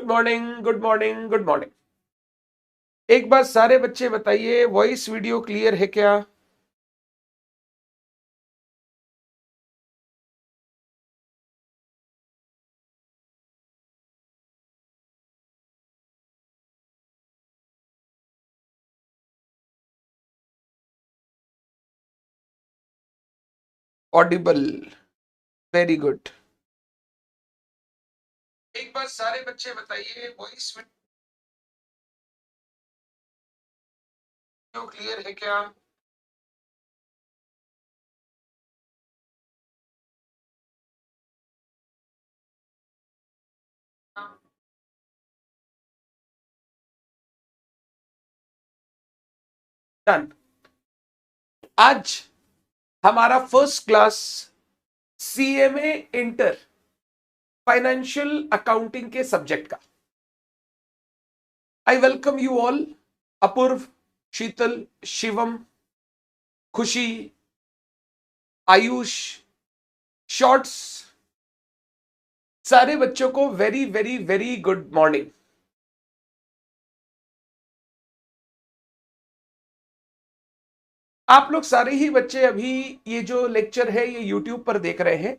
Morning, good morning, good morning. एक बार सारे बच्चे बताइए, वॉइस वीडियो क्लियर है क्या? ऑडिबल। Very good. एक बार सारे बच्चे बताइए, वॉइस वीडियो क्लियर है क्या? डन। आज हमारा first class CMA inter financial accounting के सब्जेक्ट का। I welcome you all. Apoorva, Sheetal, Shivam, Khushi, Ayush, शॉर्ट्स, सारे बच्चों को very very very good morning. आप लोग सारे ही बच्चे अभी ये जो लेक्चर है ये यूट्यूब पर देख रहे हैं,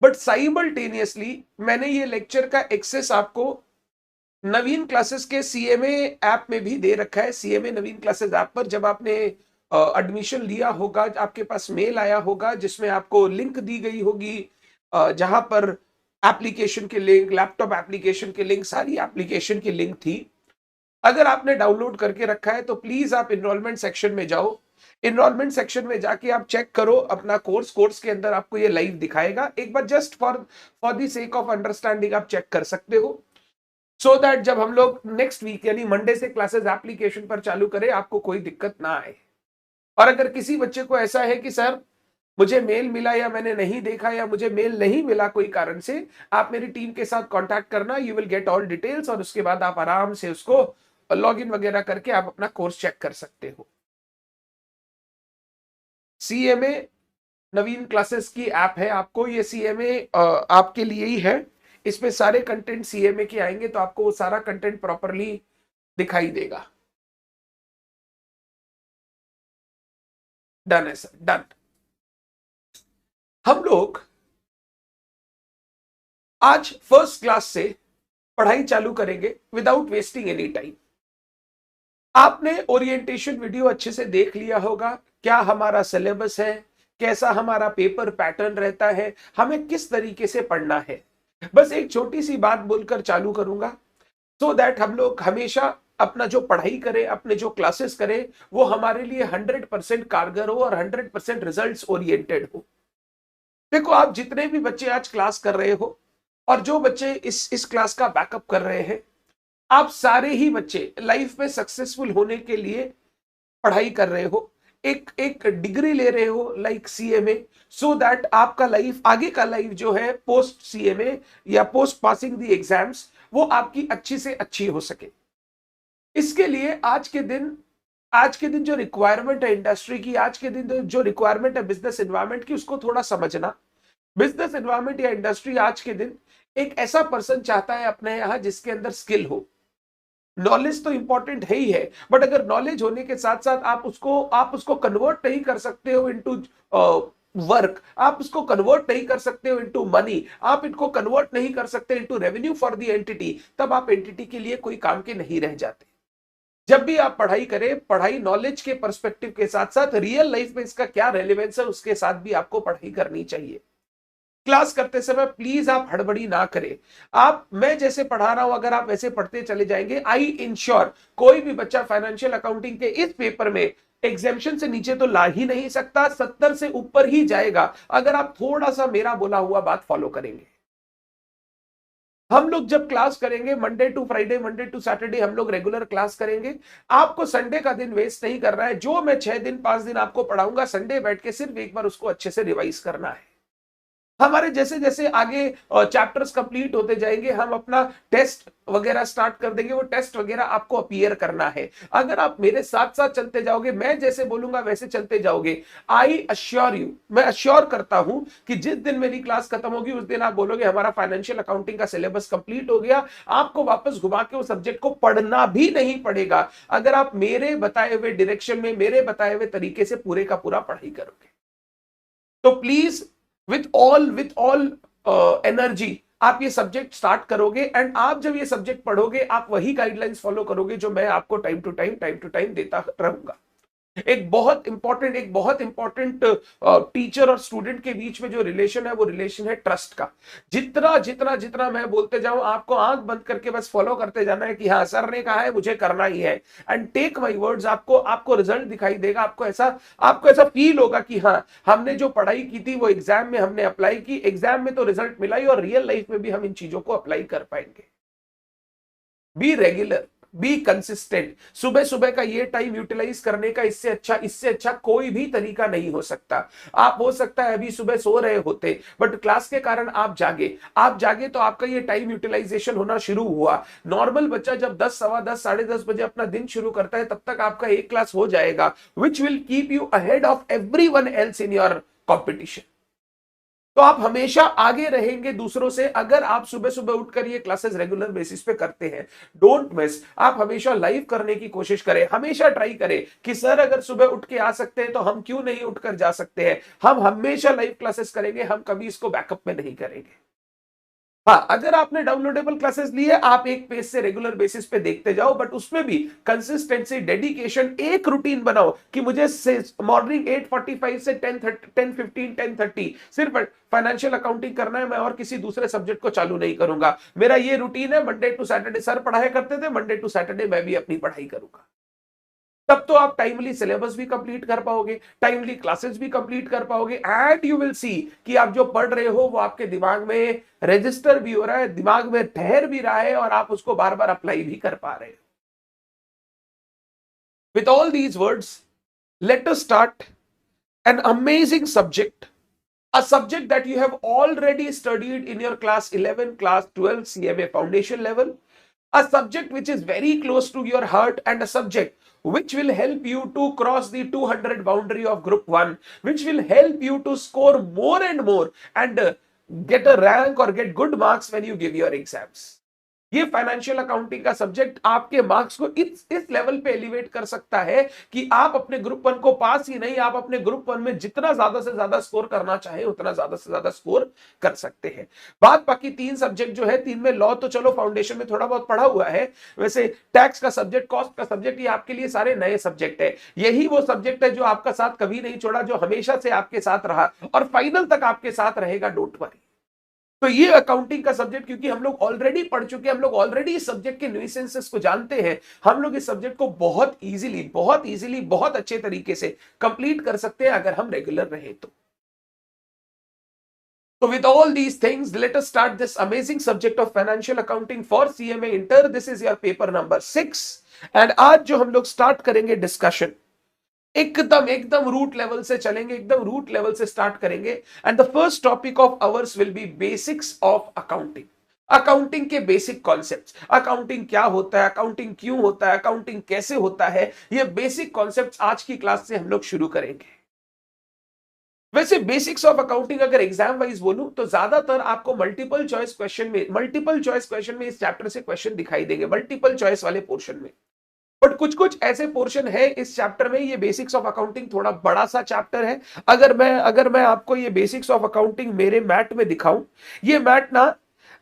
बट साइमल्टेनियसली मैंने ये लेक्चर का एक्सेस आपको नवीन क्लासेस के सीएमए ऐप में भी दे रखा है। सीएमए नवीन क्लासेस ऐप पर जब आपने एडमिशन लिया होगा, आपके पास मेल आया होगा जिसमें आपको लिंक दी गई होगी, जहां पर एप्लीकेशन के लिंक, लैपटॉप एप्लीकेशन के लिंक, सारी एप्लीकेशन की लिंक थी। अगर आपने डाउनलोड करके रखा है तो प्लीज आप इनरोलमेंट सेक्शन में जाओ। इनरोलमेंट सेक्शन में जाके आप चेक करो अपना कोर्स के अंदर आपको ये लाइव दिखाएगा। एक बार just for for the sake of understanding आप चेक कर सकते हो, सो दैट जब हम लोग नेक्स्ट वीक यानी मंडे से क्लासेस एप्लीकेशन पर चालू करें आपको कोई दिक्कत ना आए। और अगर किसी बच्चे को ऐसा है कि सर मुझे मेल मिला या मैंने नहीं देखा या मुझे मेल नहीं मिला कोई कारण से, आप मेरी टीम के साथ कांटेक्ट करना, you will get all details और उसके बाद आप आराम से उसको लॉग इन वगैरह करके आप अपना कोर्स चेक कर सकते हो। सीएमए नवीन क्लासेस की ऐप है, आपको ये सीएमए आपके लिए ही है। इसमें सारे कंटेंट सीएमए के आएंगे तो आपको वो सारा कंटेंट प्रॉपरली दिखाई देगा। डन है सर, डन। हम लोग आज फर्स्ट क्लास से पढ़ाई चालू करेंगे विदाउट वेस्टिंग एनी टाइम। आपने ओरिएंटेशन वीडियो अच्छे से देख लिया होगा, क्या हमारा सिलेबस है, कैसा हमारा पेपर पैटर्न रहता है, हमें किस तरीके से पढ़ना है। बस एक छोटी सी बात बोलकर चालू करूंगा, सो दैट हम लोग हमेशा अपना जो पढ़ाई करें, अपने जो क्लासेस करें, वो हमारे लिए 100% कारगर हो और 100% रिजल्ट्स ओरिएंटेड हो। देखो, आप जितने भी बच्चे आज क्लास कर रहे हो और जो बच्चे इस क्लास का बैकअप कर रहे हैं, आप सारे ही बच्चे लाइफ में सक्सेसफुल होने के लिए पढ़ाई कर रहे हो, एक एक डिग्री ले रहे हो लाइक सीएमए, सो दैट आपका लाइफ, आगे का लाइफ जो है पोस्ट सीएमए या पोस्ट पासिंग द एग्जाम्स, वो आपकी अच्छी से अच्छी हो सके। इसके लिए आज के दिन जो रिक्वायरमेंट है इंडस्ट्री की, आज के दिन जो रिक्वायरमेंट है बिजनेस एनवायरमेंट की, उसको थोड़ा समझना। बिजनेस एनवायरमेंट या इंडस्ट्री आज के दिन एक ऐसा पर्सन चाहता है अपने यहां जिसके अंदर स्किल हो। नॉलेज तो इंपॉर्टेंट है ही है, बट अगर नॉलेज होने के साथ साथ आप उसको कन्वर्ट नहीं कर सकते हो इनटू वर्क, आप उसको कन्वर्ट नहीं कर सकते हो इनटू मनी, आप इनको कन्वर्ट नहीं कर सकते into revenue for the entity, तब आप एंटिटी के लिए कोई काम के नहीं रह जाते। जब भी आप पढ़ाई करें, पढ़ाई नॉलेज के पर्सपेक्टिव के साथ साथ रियल लाइफ में इसका क्या रेलेवेंस है उसके साथ भी आपको पढ़ाई करनी चाहिए। क्लास करते समय प्लीज आप हड़बड़ी ना करें। मैं जैसे पढ़ा रहा हूं अगर आप वैसे पढ़ते चले जाएंगे, आई इंश्योर कोई भी बच्चा फाइनेंशियल अकाउंटिंग के इस पेपर में एग्जामिशन से नीचे तो ला ही नहीं सकता, 70 से ऊपर ही जाएगा अगर आप थोड़ा सा मेरा बोला हुआ बात फॉलो करेंगे। हम लोग जब क्लास करेंगे Monday to Friday, Monday to Saturday हम लोग रेगुलर क्लास करेंगे। आपको संडे का दिन वेस्ट नहीं करना है। जो मैं 6 दिन 5 दिन आपको पढ़ाऊंगा, संडे बैठ के सिर्फ एक बार उसको अच्छे से रिवाइज करना है। हमारे जैसे जैसे आगे चैप्टर्स कंप्लीट होते जाएंगे, हम अपना टेस्ट वगैरह स्टार्ट कर देंगे। वो टेस्ट वगैरह आपको अपीयर करना है। अगर आप मेरे साथ साथ चलते जाओगे, मैं जैसे बोलूंगा वैसे चलते जाओगे, आई अश्योर यू, मैं अश्योर करता हूं कि जिस दिन मेरी क्लास खत्म होगी उस दिन आप बोलोगे हमारा फाइनेंशियल अकाउंटिंग का सिलेबस कंप्लीट हो गया। आपको वापस घुमा के उस सब्जेक्ट को पढ़ना भी नहीं पड़ेगा, अगर आप मेरे बताए हुए डायरेक्शन में, मेरे बताए हुए तरीके से पूरे का पूरा पढ़ाई करोगे। तो प्लीज विथ ऑल एनर्जी आप ये सब्जेक्ट स्टार्ट करोगे। एंड आप जब ये सब्जेक्ट पढ़ोगे, आप वही गाइडलाइंस फॉलो करोगे जो मैं आपको टाइम टू टाइम देता रहूंगा। एक बहुत इंपॉर्टेंट टीचर और स्टूडेंट के बीच में जो रिलेशन है, वो रिलेशन है ट्रस्ट का। जितना जितना जितना मैं बोलते जाऊं, आपको आंख बंद करके बस फॉलो करते जाना है कि हाँ सर ने कहा है, मुझे करना ही है। एंड टेक माय वर्ड्स, आपको रिजल्ट दिखाई देगा। आपको ऐसा फील होगा कि हाँ, हमने जो पढ़ाई की थी वो एग्जाम में हमने अप्लाई की, एग्जाम में तो रिजल्ट मिला ही, और रियल लाइफ में भी हम इन चीजों को अप्लाई कर पाएंगे। Be regular, be consistent. सुबह सुबह का ये टाइम यूटिलाइज करने का इससे अच्छा कोई भी तरीका नहीं हो सकता। आप हो सकता है अभी सुबह सो रहे होते, बट क्लास के कारण आप जागे तो आपका ये टाइम यूटिलाइजेशन होना शुरू हुआ। नॉर्मल बच्चा जब 10, सवा 10, साढ़े 10 बजे अपना दिन शुरू करता है, तब तक आपका एक क्लास हो जाएगा, which will keep you ahead of everyone else in your competition. तो आप हमेशा आगे रहेंगे दूसरों से, अगर आप सुबह सुबह उठकर ये क्लासेस रेगुलर बेसिस पे करते हैं। डोंट मिस, आप हमेशा लाइव करने की कोशिश करें, हमेशा ट्राई करें कि सर अगर सुबह उठ के आ सकते हैं तो हम क्यों नहीं उठकर जा सकते हैं। हम हमेशा लाइव क्लासेस करेंगे, हम कभी इसको बैकअप में नहीं करेंगे। हाँ, अगर आपने डाउनलोडेबल क्लासेस लिए, आप एक पेज से रेगुलर बेसिस पे देखते जाओ, बट उसमें भी कंसिस्टेंसी, डेडिकेशन, एक रूटीन बनाओ कि मुझे मॉर्निंग 8:45 से 10:15, 10:30 सिर्फ फाइनेंशियल अकाउंटिंग करना है, मैं और किसी दूसरे सब्जेक्ट को चालू नहीं करूंगा। मेरा ये रूटीन है, मंडे टू सैटरडे सर पढ़ाई करते थे, मंडे टू सैटरडे मैं भी अपनी पढ़ाई करूंगा। तब तो आप टाइमली सिलेबस भी कंप्लीट कर पाओगे, टाइमली क्लासेस भी कंप्लीट कर पाओगे, एंड यू विल सी कि आप जो पढ़ रहे हो वो आपके दिमाग में रजिस्टर भी हो रहा है, दिमाग में ठहर भी रहा है, और आप उसको बार बार अप्लाई भी कर पा रहे हो। With all these words, let us start an amazing subject, a subject that you have already studied in your class 11, class 12 CMA foundation level, a subject which is very close to your heart, and a subject which will help you to cross the 200 boundary of group 1, which will help you to score more and more and get a rank or get good marks when you give your exams. ये financial accounting का subject आपके marks को इस level पे elevate कर सकता है कि आप अपने ग्रुप 1 को पास ही नहीं, आप अपने ग्रुप 1 में जितना ज्यादा से ज्यादा स्कोर करना चाहे उतना ज्यादा से ज्यादा स्कोर कर सकते हैं। बात बाकी 3 सब्जेक्ट जो है, 3 में लॉ तो चलो फाउंडेशन में थोड़ा बहुत पढ़ा हुआ है, वैसे टैक्स का सब्जेक्ट, कॉस्ट का सब्जेक्ट, ये आपके लिए सारे नए सब्जेक्ट है। यही वो सब्जेक्ट है जो आपका साथ कभी नहीं छोड़ा, जो हमेशा से आपके साथ रहा और फाइनल तक आपके साथ रहेगा, डोंट वरी। तो ये अकाउंटिंग का सब्जेक्ट, क्योंकि हम लोग ऑलरेडी पढ़ चुके हैं, हम लोग ऑलरेडी इस सब्जेक्ट के न्यूसेंसेस को जानते हैं, हम लोग इस सब्जेक्ट को बहुत इजीली बहुत अच्छे तरीके से कंप्लीट कर सकते हैं अगर हम रेगुलर रहे तो। So with all these things, let us start this amazing subject of financial accounting for CMA Inter. This is your paper number 6 and आज जो हम लोग स्टार्ट करेंगे डिस्कशन, एकदम रूट लेवल से चलेंगे, एकदम रूट लेवल से स्टार्ट करेंगे। And the first topic of hours will be basics of accounting. Accounting के बेसिक कॉन्सेप्ट्स, अकाउंटिंग क्या होता है, अकाउंटिंग क्यों होता है, अकाउंटिंग कैसे होता है, ये बेसिक कॉन्सेप्ट्स आज की क्लास से हम लोग शुरू करेंगे। वैसे बेसिक्स ऑफ अकाउंटिंग अगर एग्जाम वाइज बोलूं तो ज्यादातर आपको मल्टीपल चॉइस क्वेश्चन में इस चैप्टर से क्वेश्चन दिखाई देंगे, मल्टीपल चॉइस वाले पोर्शन में। बट कुछ ऐसे पोर्शन है इस चैप्टर में, ये बेसिक्स ऑफ अकाउंटिंग थोड़ा बड़ा सा चैप्टर है। अगर मैं आपको ये बेसिक्स ऑफ अकाउंटिंग मेरे मैट में दिखाऊं, ये मैट ना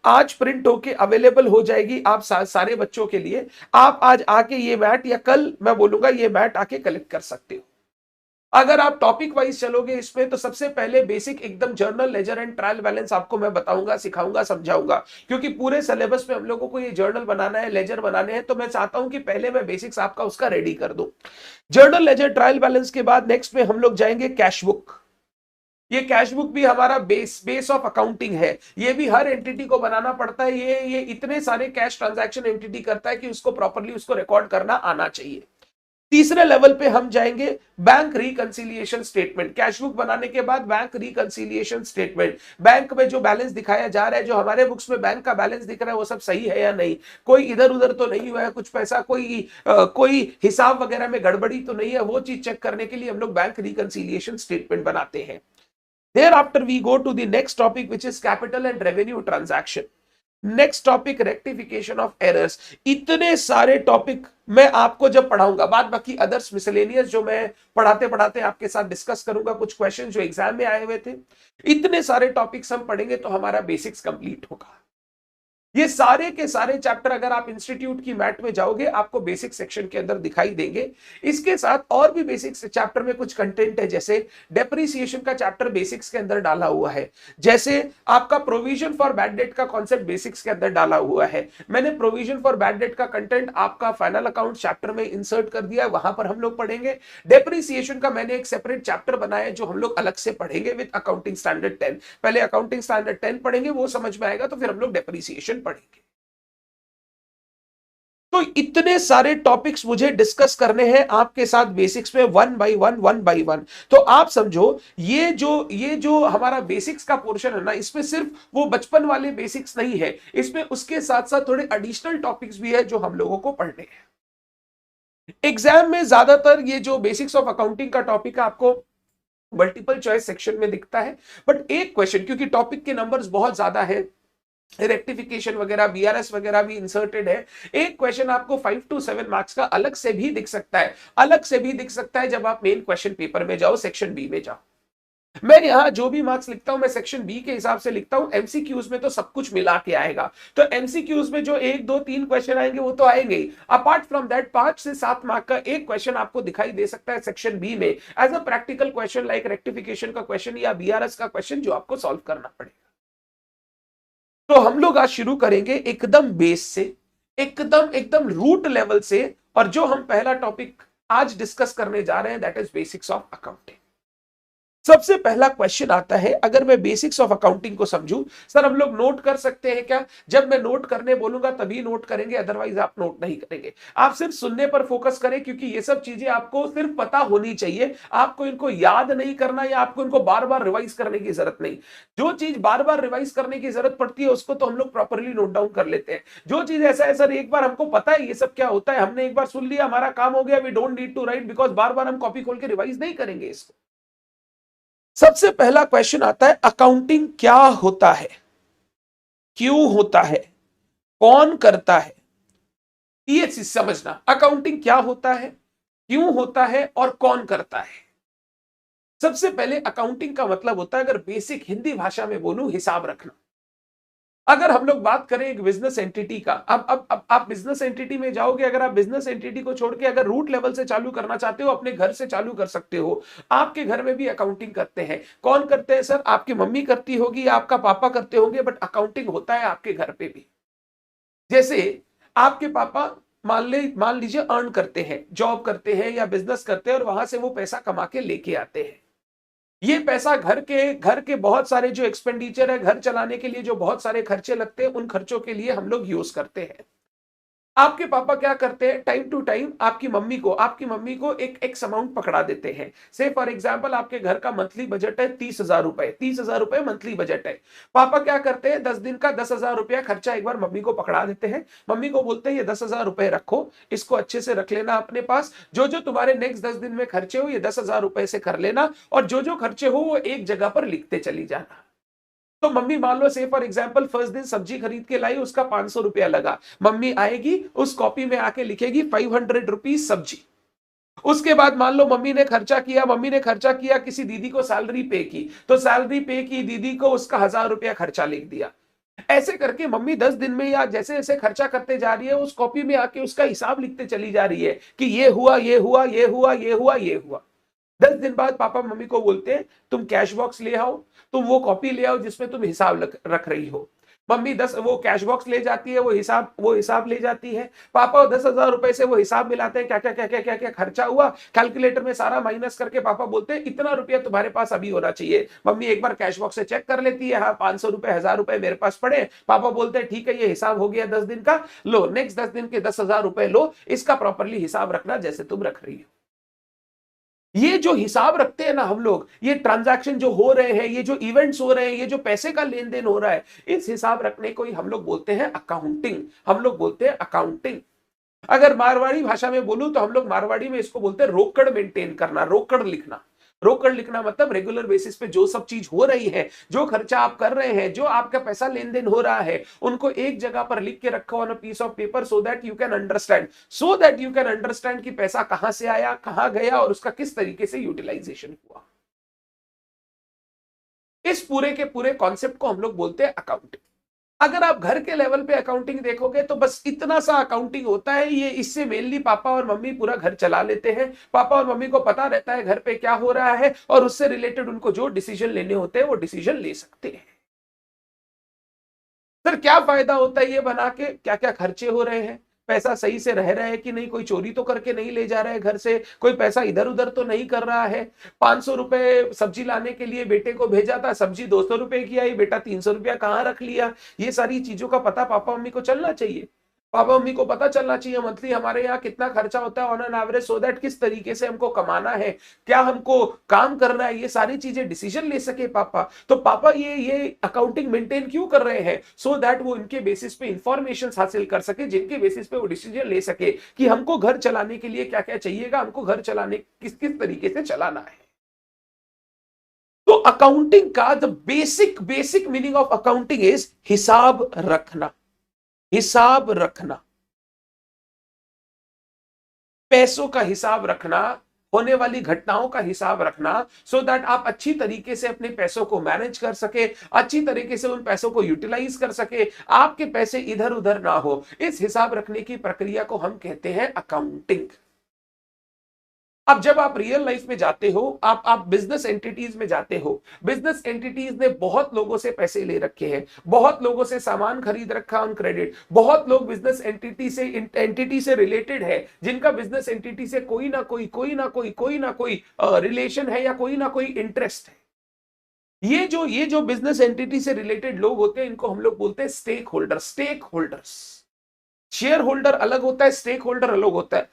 आज प्रिंट होके अवेलेबल हो जाएगी आप सारे बच्चों के लिए। आप आज आके ये मैट, या कल मैं बोलूंगा ये मैट आके कलेक्ट कर सकते हो। अगर आप टॉपिक वाइज चलोगे इसमें, तो सबसे पहले बेसिक एकदम journal ledger and trial balance आपको मैं बताऊंगा, सिखाऊंगा, समझाऊंगा, क्योंकि पूरे सिलेबस में हम लोगों को ये जर्नल बनाना है, लेजर बनाने हैं, तो मैं चाहता हूं कि पहले मैं बेसिक्स आपका उसका रेडी कर दूं। जर्नल लेजर ट्रायल बैलेंस के बाद नेक्स्ट में हम लोग जाएंगे कैश बुक। ये कैश बुक भी हमारा बेस ऑफ अकाउंटिंग है, ये भी हर एंटिटी को बनाना पड़ता है। ये इतने सारे कैश ट्रांजैक्शन एंटिटी करता है कि उसको प्रॉपरली उसको रिकॉर्ड करना आना चाहिए। तीसरे लेवल पे हम जाएंगे bank reconciliation statement. Cash book बनाने के बाद बैंक रिकंसिलिएशन स्टेटमेंट, बैंक में जो बैलेंस दिखाया जा रहा है, जो हमारे बुक्स में बैंक का बैलेंस दिख रहा है, वो सब सही है या नहीं, कोई इधर उधर तो नहीं हुआ है, कुछ पैसा कोई हिसाब वगैरह में गड़बड़ी तो नहीं है, वो चीज चेक करने के लिए हम लोग बैंक रिकंसिलिएशन स्टेटमेंट बनाते हैं। Thereafter we go to the next topic, which is capital and revenue transaction. Next topic rectification of errors. इतने सारे टॉपिक मैं आपको जब पढ़ाऊंगा, बाद बाकी अदर्स मिसलेनियस जो मैं पढ़ाते पढ़ाते आपके साथ डिस्कस करूंगा, कुछ क्वेश्चन जो एग्जाम में आए हुए थे, इतने सारे टॉपिक्स हम पढ़ेंगे तो हमारा बेसिक्स कंप्लीट होगा। ये सारे के सारे चैप्टर अगर आप इंस्टीट्यूट की मैट में जाओगे आपको बेसिक सेक्शन के अंदर दिखाई देंगे। इसके साथ और भी बेसिक चैप्टर में कुछ कंटेंट है, जैसे डेप्रिसिएशन का चैप्टर बेसिक्स के अंदर डाला हुआ है, जैसे आपका प्रोविजन फॉर बैड डेट का कॉन्सेप्ट बेसिक्स के अंदर डाला हुआ है। मैंने प्रोविजन फॉर बैड डेट का कंटेंट आपका फाइनल अकाउंट चैप्टर में इंसर्ट कर दिया है, वहां पर हम लोग पढ़ेंगे। डेप्रिसिएशन का मैंने एक सेपरेट चैप्टर बनाया जो हम लोग अलग से पढ़ेंगे विद अकाउंटिंग स्टैंडर्ड 10। पहले अकाउंटिंग स्टैंडर्ड 10 पढ़ेंगे, वो समझ में आएगा तो फिर हम लोग डेप्रिसिएशन पढ़ेंगे। तो इतने सारे टॉपिक्स मुझे डिस्कस करने हैं आपके साथ बेसिक्स में, वन बाय वन। तो आप समझो ये जो हमारा बेसिक्स का पोर्शन है ना, इसमें सिर्फ वो बचपन वाले बेसिक्स नहीं है, इसमें उसके साथ साथ थोड़े एडिशनल टॉपिक्स भी है जो हम लोगों को पढ़ने हैं। एग्जाम में ज्यादातर ये जो बेसिक्स ऑफ अकाउंटिंग का टॉपिक है आपको मल्टीपल चॉइस सेक्शन में दिखता है, बट एक क्वेश्चन, क्योंकि टॉपिक के नंबर्स बहुत ज्यादा है, रेक्टिफिकेशन वगैरह बीआरएस वगैरह भी इंसर्टेड है, एक क्वेश्चन आपको 5 to 7 मार्क्स का अलग से भी दिख सकता है, जब आप मेन क्वेश्चन पेपर में जाओ, सेक्शन बी में जाओ। मैं यहां जो भी मार्क्स लिखता हूं मैं सेक्शन बी के हिसाब से लिखता हूं, एमसीक्यूज में तो सब कुछ मिला के आएगा। तो एमसीक्यूज में जो 1 2 3 क्वेश्चन आएंगे वो तो आएंगे ही, अपार्ट फ्रॉम दैट 5 से 7 मार्क का एक क्वेश्चन आपको दिखाई दे सकता है सेक्शन बी में as a practical question, like rectification का क्वेश्चन या बीआरएस का क्वेश्चन जो आपको सॉल्व करना पड़ेगा। तो हम लोग आज शुरू करेंगे एकदम बेस से, एकदम रूट लेवल से, और जो हम पहला टॉपिक आज डिस्कस करने जा रहे हैं that is basics of accounting. सबसे पहला क्वेश्चन आता है, अगर मैं बेसिक्स ऑफ अकाउंटिंग को समझूं, सर हम लोग नोट कर सकते हैं क्या? जब मैं नोट करने बोलूंगा तभी नोट करेंगे, अदरवाइज आप नोट नहीं करेंगे। आप सिर्फ सुनने पर फोकस करें, क्योंकि ये सब चीजें आपको सिर्फ पता होनी चाहिए, आपको इनको याद नहीं करना या आपको इनको बार बार रिवाइज करने की जरूरत नहीं। जो चीज बार बार रिवाइज करने की जरूरत पड़ती है उसको तो हम लोग प्रॉपरली नोट डाउन कर लेते हैं। जो चीज ऐसा है सर एक बार हमको पता है ये सब क्या होता है, हमने एक बार सुन लिया, हमारा काम हो गया, we don't need to write, because बार बार हम कॉपी खोल के रिवाइज नहीं करेंगे इसको। सबसे पहला क्वेश्चन आता है, अकाउंटिंग क्या होता है, क्यों होता है, कौन करता है? ये चीज समझना, अकाउंटिंग क्या होता है, क्यों होता है और कौन करता है। सबसे पहले अकाउंटिंग का मतलब होता है, अगर बेसिक हिंदी भाषा में बोलूं, हिसाब रखना। अगर हम लोग बात करें एक बिजनेस एंटिटी का, अब आप बिजनेस एंटिटी में जाओगे, अगर आप बिजनेस एंटिटी को छोड़ के अगर रूट लेवल से चालू करना चाहते हो, अपने घर से चालू कर सकते हो। आपके घर में भी अकाउंटिंग करते हैं, कौन करते हैं सर? आपकी मम्मी करती होगी या आपका पापा करते होंगे, बट अकाउंटिंग होता है आपके घर पे भी। जैसे आपके पापा मान लीजिए अर्न करते हैं, जॉब करते हैं या बिजनेस करते हैं, और वहां से वो पैसा कमा के लेके आते हैं। ये पैसा घर के बहुत सारे जो एक्सपेंडिचर है, घर चलाने के लिए जो बहुत सारे खर्चे लगते हैं, उन खर्चों के लिए हम लोग यूज करते हैं। आपके पापा क्या करते हैं, टाइम टू टाइम आपकी मम्मी को एक एक्स अमाउंट पकड़ा देते हैं। से फॉर एग्जांपल आपके घर का मंथली बजट है 30,000 रुपए, 30,000 रुपए मंथली बजट है। पापा क्या करते हैं, 10 दिन का 10,000 रुपया खर्चा एक बार मम्मी को पकड़ा देते हैं। मम्मी को बोलते हैं ये 10,000 रुपए रखो, इसको अच्छे से रख लेना अपने पास, जो जो तुम्हारे नेक्स्ट 10 दिन में खर्चे हो ये 10,000 रुपए से कर लेना, और जो जो खर्चे हो वो एक जगह पर लिखते चली जाना। तो मम्मी मान लो से फॉर एग्जांपल फर्स्ट दिन सब्जी खरीद के लाई, उसका 500 रुपया लगा, मम्मी आएगी उस कॉपी में आके लिखेगी 500 रुपीज सब्जी। उसके बाद मान लो मम्मी ने खर्चा किया, किसी दीदी को सैलरी पे की, तो सैलरी पे की दीदी को उसका 1,000 रुपया खर्चा लिख दिया। ऐसे करके मम्मी 10 दिन में या जैसे जैसे खर्चा करते जा रही है, उस कॉपी में आके उसका हिसाब लिखते चली जा रही है कि ये हुआ, ये हुआ, ये हुआ, ये हुआ, ये हुआ। 10 दिन बाद पापा मम्मी को बोलते हैं तुम कैश बॉक्स ले आओ, तुम वो कॉपी ले आओ जिसमें तुम हिसाब रख रही हो। मम्मी 10 वो कैश बॉक्स ले जाती है, वो हिसाब ले जाती है। पापा 10,000 रुपए से वो हिसाब मिलाते हैं, क्या क्या क्या क्या क्या क्या खर्चा हुआ, कैलकुलेटर में सारा माइनस करके पापा बोलते हैं इतना रुपया तुम्हारे पास अभी होना चाहिए। मम्मी एक बार कैश बॉक्स से चेक कर लेती है, हाँ 500 रुपए 1000 रुपए मेरे पास पड़े। पापा बोलते हैं ठीक है ये हिसाब हो गया 10 दिन का, लो नेक्स्ट 10 दिन के 10,000 रुपए लो, इसका प्रॉपरली हिसाब रखना जैसे तुम रख रही हो। ये जो हिसाब रखते हैं ना हम लोग, ये ट्रांजैक्शन जो हो रहे हैं, ये जो इवेंट्स हो रहे हैं, ये जो पैसे का लेन देन हो रहा है, इस हिसाब रखने को ही हम लोग बोलते हैं अकाउंटिंग। हम लोग बोलते हैं अकाउंटिंग। अगर मारवाड़ी भाषा में बोलूं तो हम लोग मारवाड़ी में इसको बोलते हैं रोकड़ मेंटेन करना, रोकड़ लिखना। रोकड़ लिखना मतलब रेगुलर बेसिस पे जो सब चीज हो रही है, जो खर्चा आप कर रहे हैं, जो आपका पैसा लेन देन हो रहा है, उनको एक जगह पर लिख के रखो on a piece of paper, so that you can understand कि पैसा कहां से आया, कहां गया और उसका किस तरीके से यूटिलाइजेशन हुआ। इस पूरे के पूरे कॉन्सेप्ट को हम लोग बोलते हैं अकाउंटिंग। अगर आप घर के लेवल पे अकाउंटिंग देखोगे तो बस इतना सा अकाउंटिंग होता है, ये इससे मेनली पापा और मम्मी पूरा घर चला लेते हैं। पापा और मम्मी को पता रहता है घर पे क्या हो रहा है और उससे रिलेटेड उनको जो डिसीजन लेने होते हैं वो डिसीजन ले सकते हैं। सर क्या फायदा होता है ये बना के, क्या क्या खर्चे हो रहे हैं, पैसा सही से रह रहा है कि नहीं, कोई चोरी तो करके नहीं ले जा रहा है घर से, कोई पैसा इधर उधर तो नहीं कर रहा है। 500 रुपए सब्जी लाने के लिए बेटे को भेजा था, सब्जी 200 रुपए की आई, बेटा 300 रुपया कहां रख लिया। ये सारी चीजों का पता पापा मम्मी को चलना चाहिए। पापा मम्मी को पता चलना चाहिए मंथली हमारे यहाँ कितना खर्चा होता है on an average, so that किस तरीके से हमको कमाना है, क्या हमको काम करना है, ये सारी चीजें डिसीजन ले सके पापा। तो पापा ये अकाउंटिंग मेंटेन क्यों कर रहे हैं, सो दैट वो इनके बेसिस पे इंफॉर्मेशन हासिल कर सके, जिनके बेसिस पे वो डिसीजन ले सके कि हमको घर चलाने के लिए क्या क्या चाहिएगा, हमको घर चलाने किस किस तरीके से चलाना है। तो अकाउंटिंग का the basic meaning of accounting is हिसाब रखना। हिसाब रखना, पैसों का हिसाब रखना, होने वाली घटनाओं का हिसाब रखना, सो दैट आप अच्छी तरीके से अपने पैसों को मैनेज कर सके, अच्छी तरीके से उन पैसों को यूटिलाइज कर सके, आपके पैसे इधर उधर ना हो। इस हिसाब रखने की प्रक्रिया को हम कहते हैं अकाउंटिंग। अब जब आप रियल लाइफ में जाते हो, आप बिजनेस एंटिटीज में जाते हो, बिजनेस एंटिटीज ने बहुत लोगों से पैसे ले रखे हैं, बहुत लोगों से सामान खरीद रखा ऑन क्रेडिट, बहुत लोग बिजनेस एंटिटी से रिलेटेड है, जिनका बिजनेस एंटिटी से कोई ना कोई रिलेशन है या कोई ना कोई इंटरेस्ट है। ये जो बिजनेस एंटिटी से रिलेटेड लोग होते हैं, इनको हम लोग बोलते हैं स्टेक होल्डर्स। शेयर होल्डर अलग होता है, स्टेक होल्डर अलग होता है।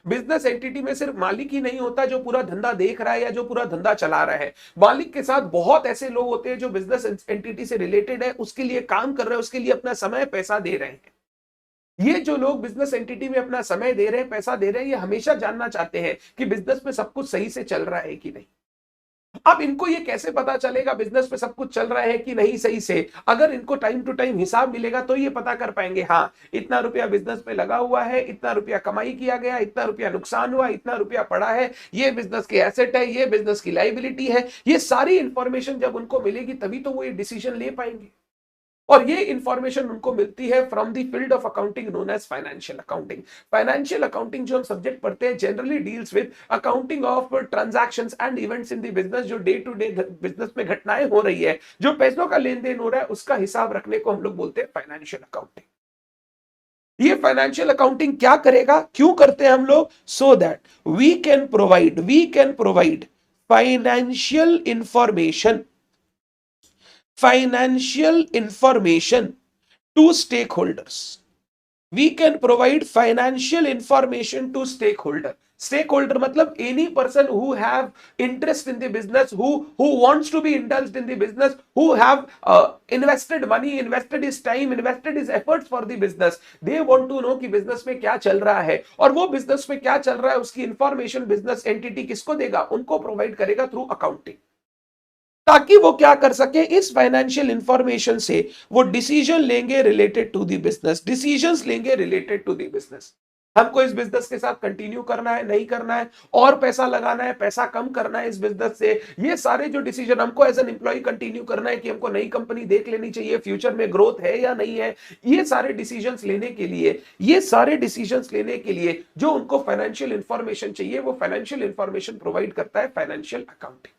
बिजनेस एंटिटी में सिर्फ मालिक ही नहीं होता जो पूरा धंधा देख रहा है या जो पूरा धंधा चला रहा है। मालिक के साथ बहुत ऐसे लोग होते हैं जो बिजनेस एंटिटी से रिलेटेड है, उसके लिए काम कर रहे हैं, उसके लिए अपना समय पैसा दे रहे हैं। ये जो लोग बिजनेस एंटिटी में अपना समय दे रहे हैं, पैसा दे रहे हैं, ये हमेशा जानना चाहते हैं कि बिजनेस में सब कुछ सही से चल रहा है कि नहीं। अब इनको ये कैसे पता चलेगा बिजनेस में सब कुछ चल रहा है कि नहीं सही से, अगर इनको टाइम टू टाइम हिसाब मिलेगा तो ये पता कर पाएंगे, हाँ इतना रुपया बिजनेस में लगा हुआ है, इतना रुपया कमाई किया गया, इतना रुपया नुकसान हुआ, इतना रुपया पड़ा है, ये बिजनेस के एसेट है, ये बिजनेस की लायबिलिटी है। ये सारी इंफॉर्मेशन जब उनको मिलेगी तभी तो वो ये डिसीजन ले पाएंगे। और ये इंफॉर्मेशन उनको मिलती है from the field of accounting known as financial accounting. Financial accounting जो हम सब्जेक्ट पढ़ते हैं generally deals with accounting of transactions and events in the business. जो डे टू डे बिजनेस में घटनाएं हो रही है, जो पैसों का लेन देन हो रहा है, उसका हिसाब रखने को हम लोग बोलते हैं फाइनेंशियल अकाउंटिंग। ये फाइनेंशियल अकाउंटिंग क्या करेगा, क्यों करते हैं हम लोग, so that we can provide financial information to stakeholders. We can provide financial information to stakeholder मतलब any person who have interest in the business, who wants to be indulged in the business, who have invested money, invested his time, invested his efforts for the business. They want to know कि business में क्या चल रहा है, और वो business में क्या चल रहा है उसकी information business entity किसको देगा, उनको provide करेगा through accounting, ताकि वो क्या कर सके, इस फाइनेंशियल इंफॉर्मेशन से वो डिसीजन लेंगे रिलेटेड टू द बिजनेस। हमको इस बिजनेस के साथ कंटिन्यू करना है, नहीं करना है, और पैसा लगाना है, पैसा कम करना है इस बिजनेस से। ये सारे जो डिसीजन, हमको एज एन एम्प्लॉय कंटिन्यू करना है कि हमको नई कंपनी देख लेनी चाहिए, फ्यूचर में ग्रोथ है या नहीं है, ये सारे डिसीजंस लेने के लिए जो उनको फाइनेंशियल इंफॉर्मेशन चाहिए, वो फाइनेंशियल इंफॉर्मेशन प्रोवाइड करता है फाइनेंशियल अकाउंटिंग।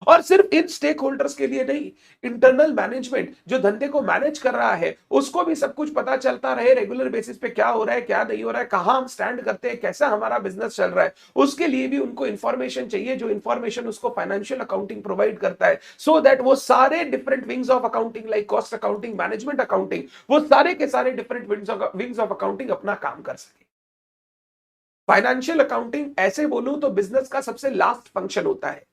और सिर्फ इन स्टेक होल्डर्स के लिए नहीं, इंटरनल मैनेजमेंट जो धंधे को मैनेज कर रहा है उसको भी सब कुछ पता चलता रहे रेगुलर बेसिस पे क्या हो रहा है, क्या नहीं हो रहा है, कहां हम स्टैंड करते हैं, कैसा हमारा बिजनेस चल रहा है, उसके लिए भी उनको इंफॉर्मेशन चाहिए, जो इंफॉर्मेशन उसको फाइनेंशियल अकाउंटिंग प्रोवाइड करता है, सो दैट वो सारे different wings of accounting like cost accounting, management accounting, वो सारे के सारे डिफरेंट विंग्स ऑफ अकाउंटिंग अपना काम कर सके। फाइनेंशियल अकाउंटिंग ऐसे बोलूं तो बिजनेस का सबसे लास्ट फंक्शन होता है।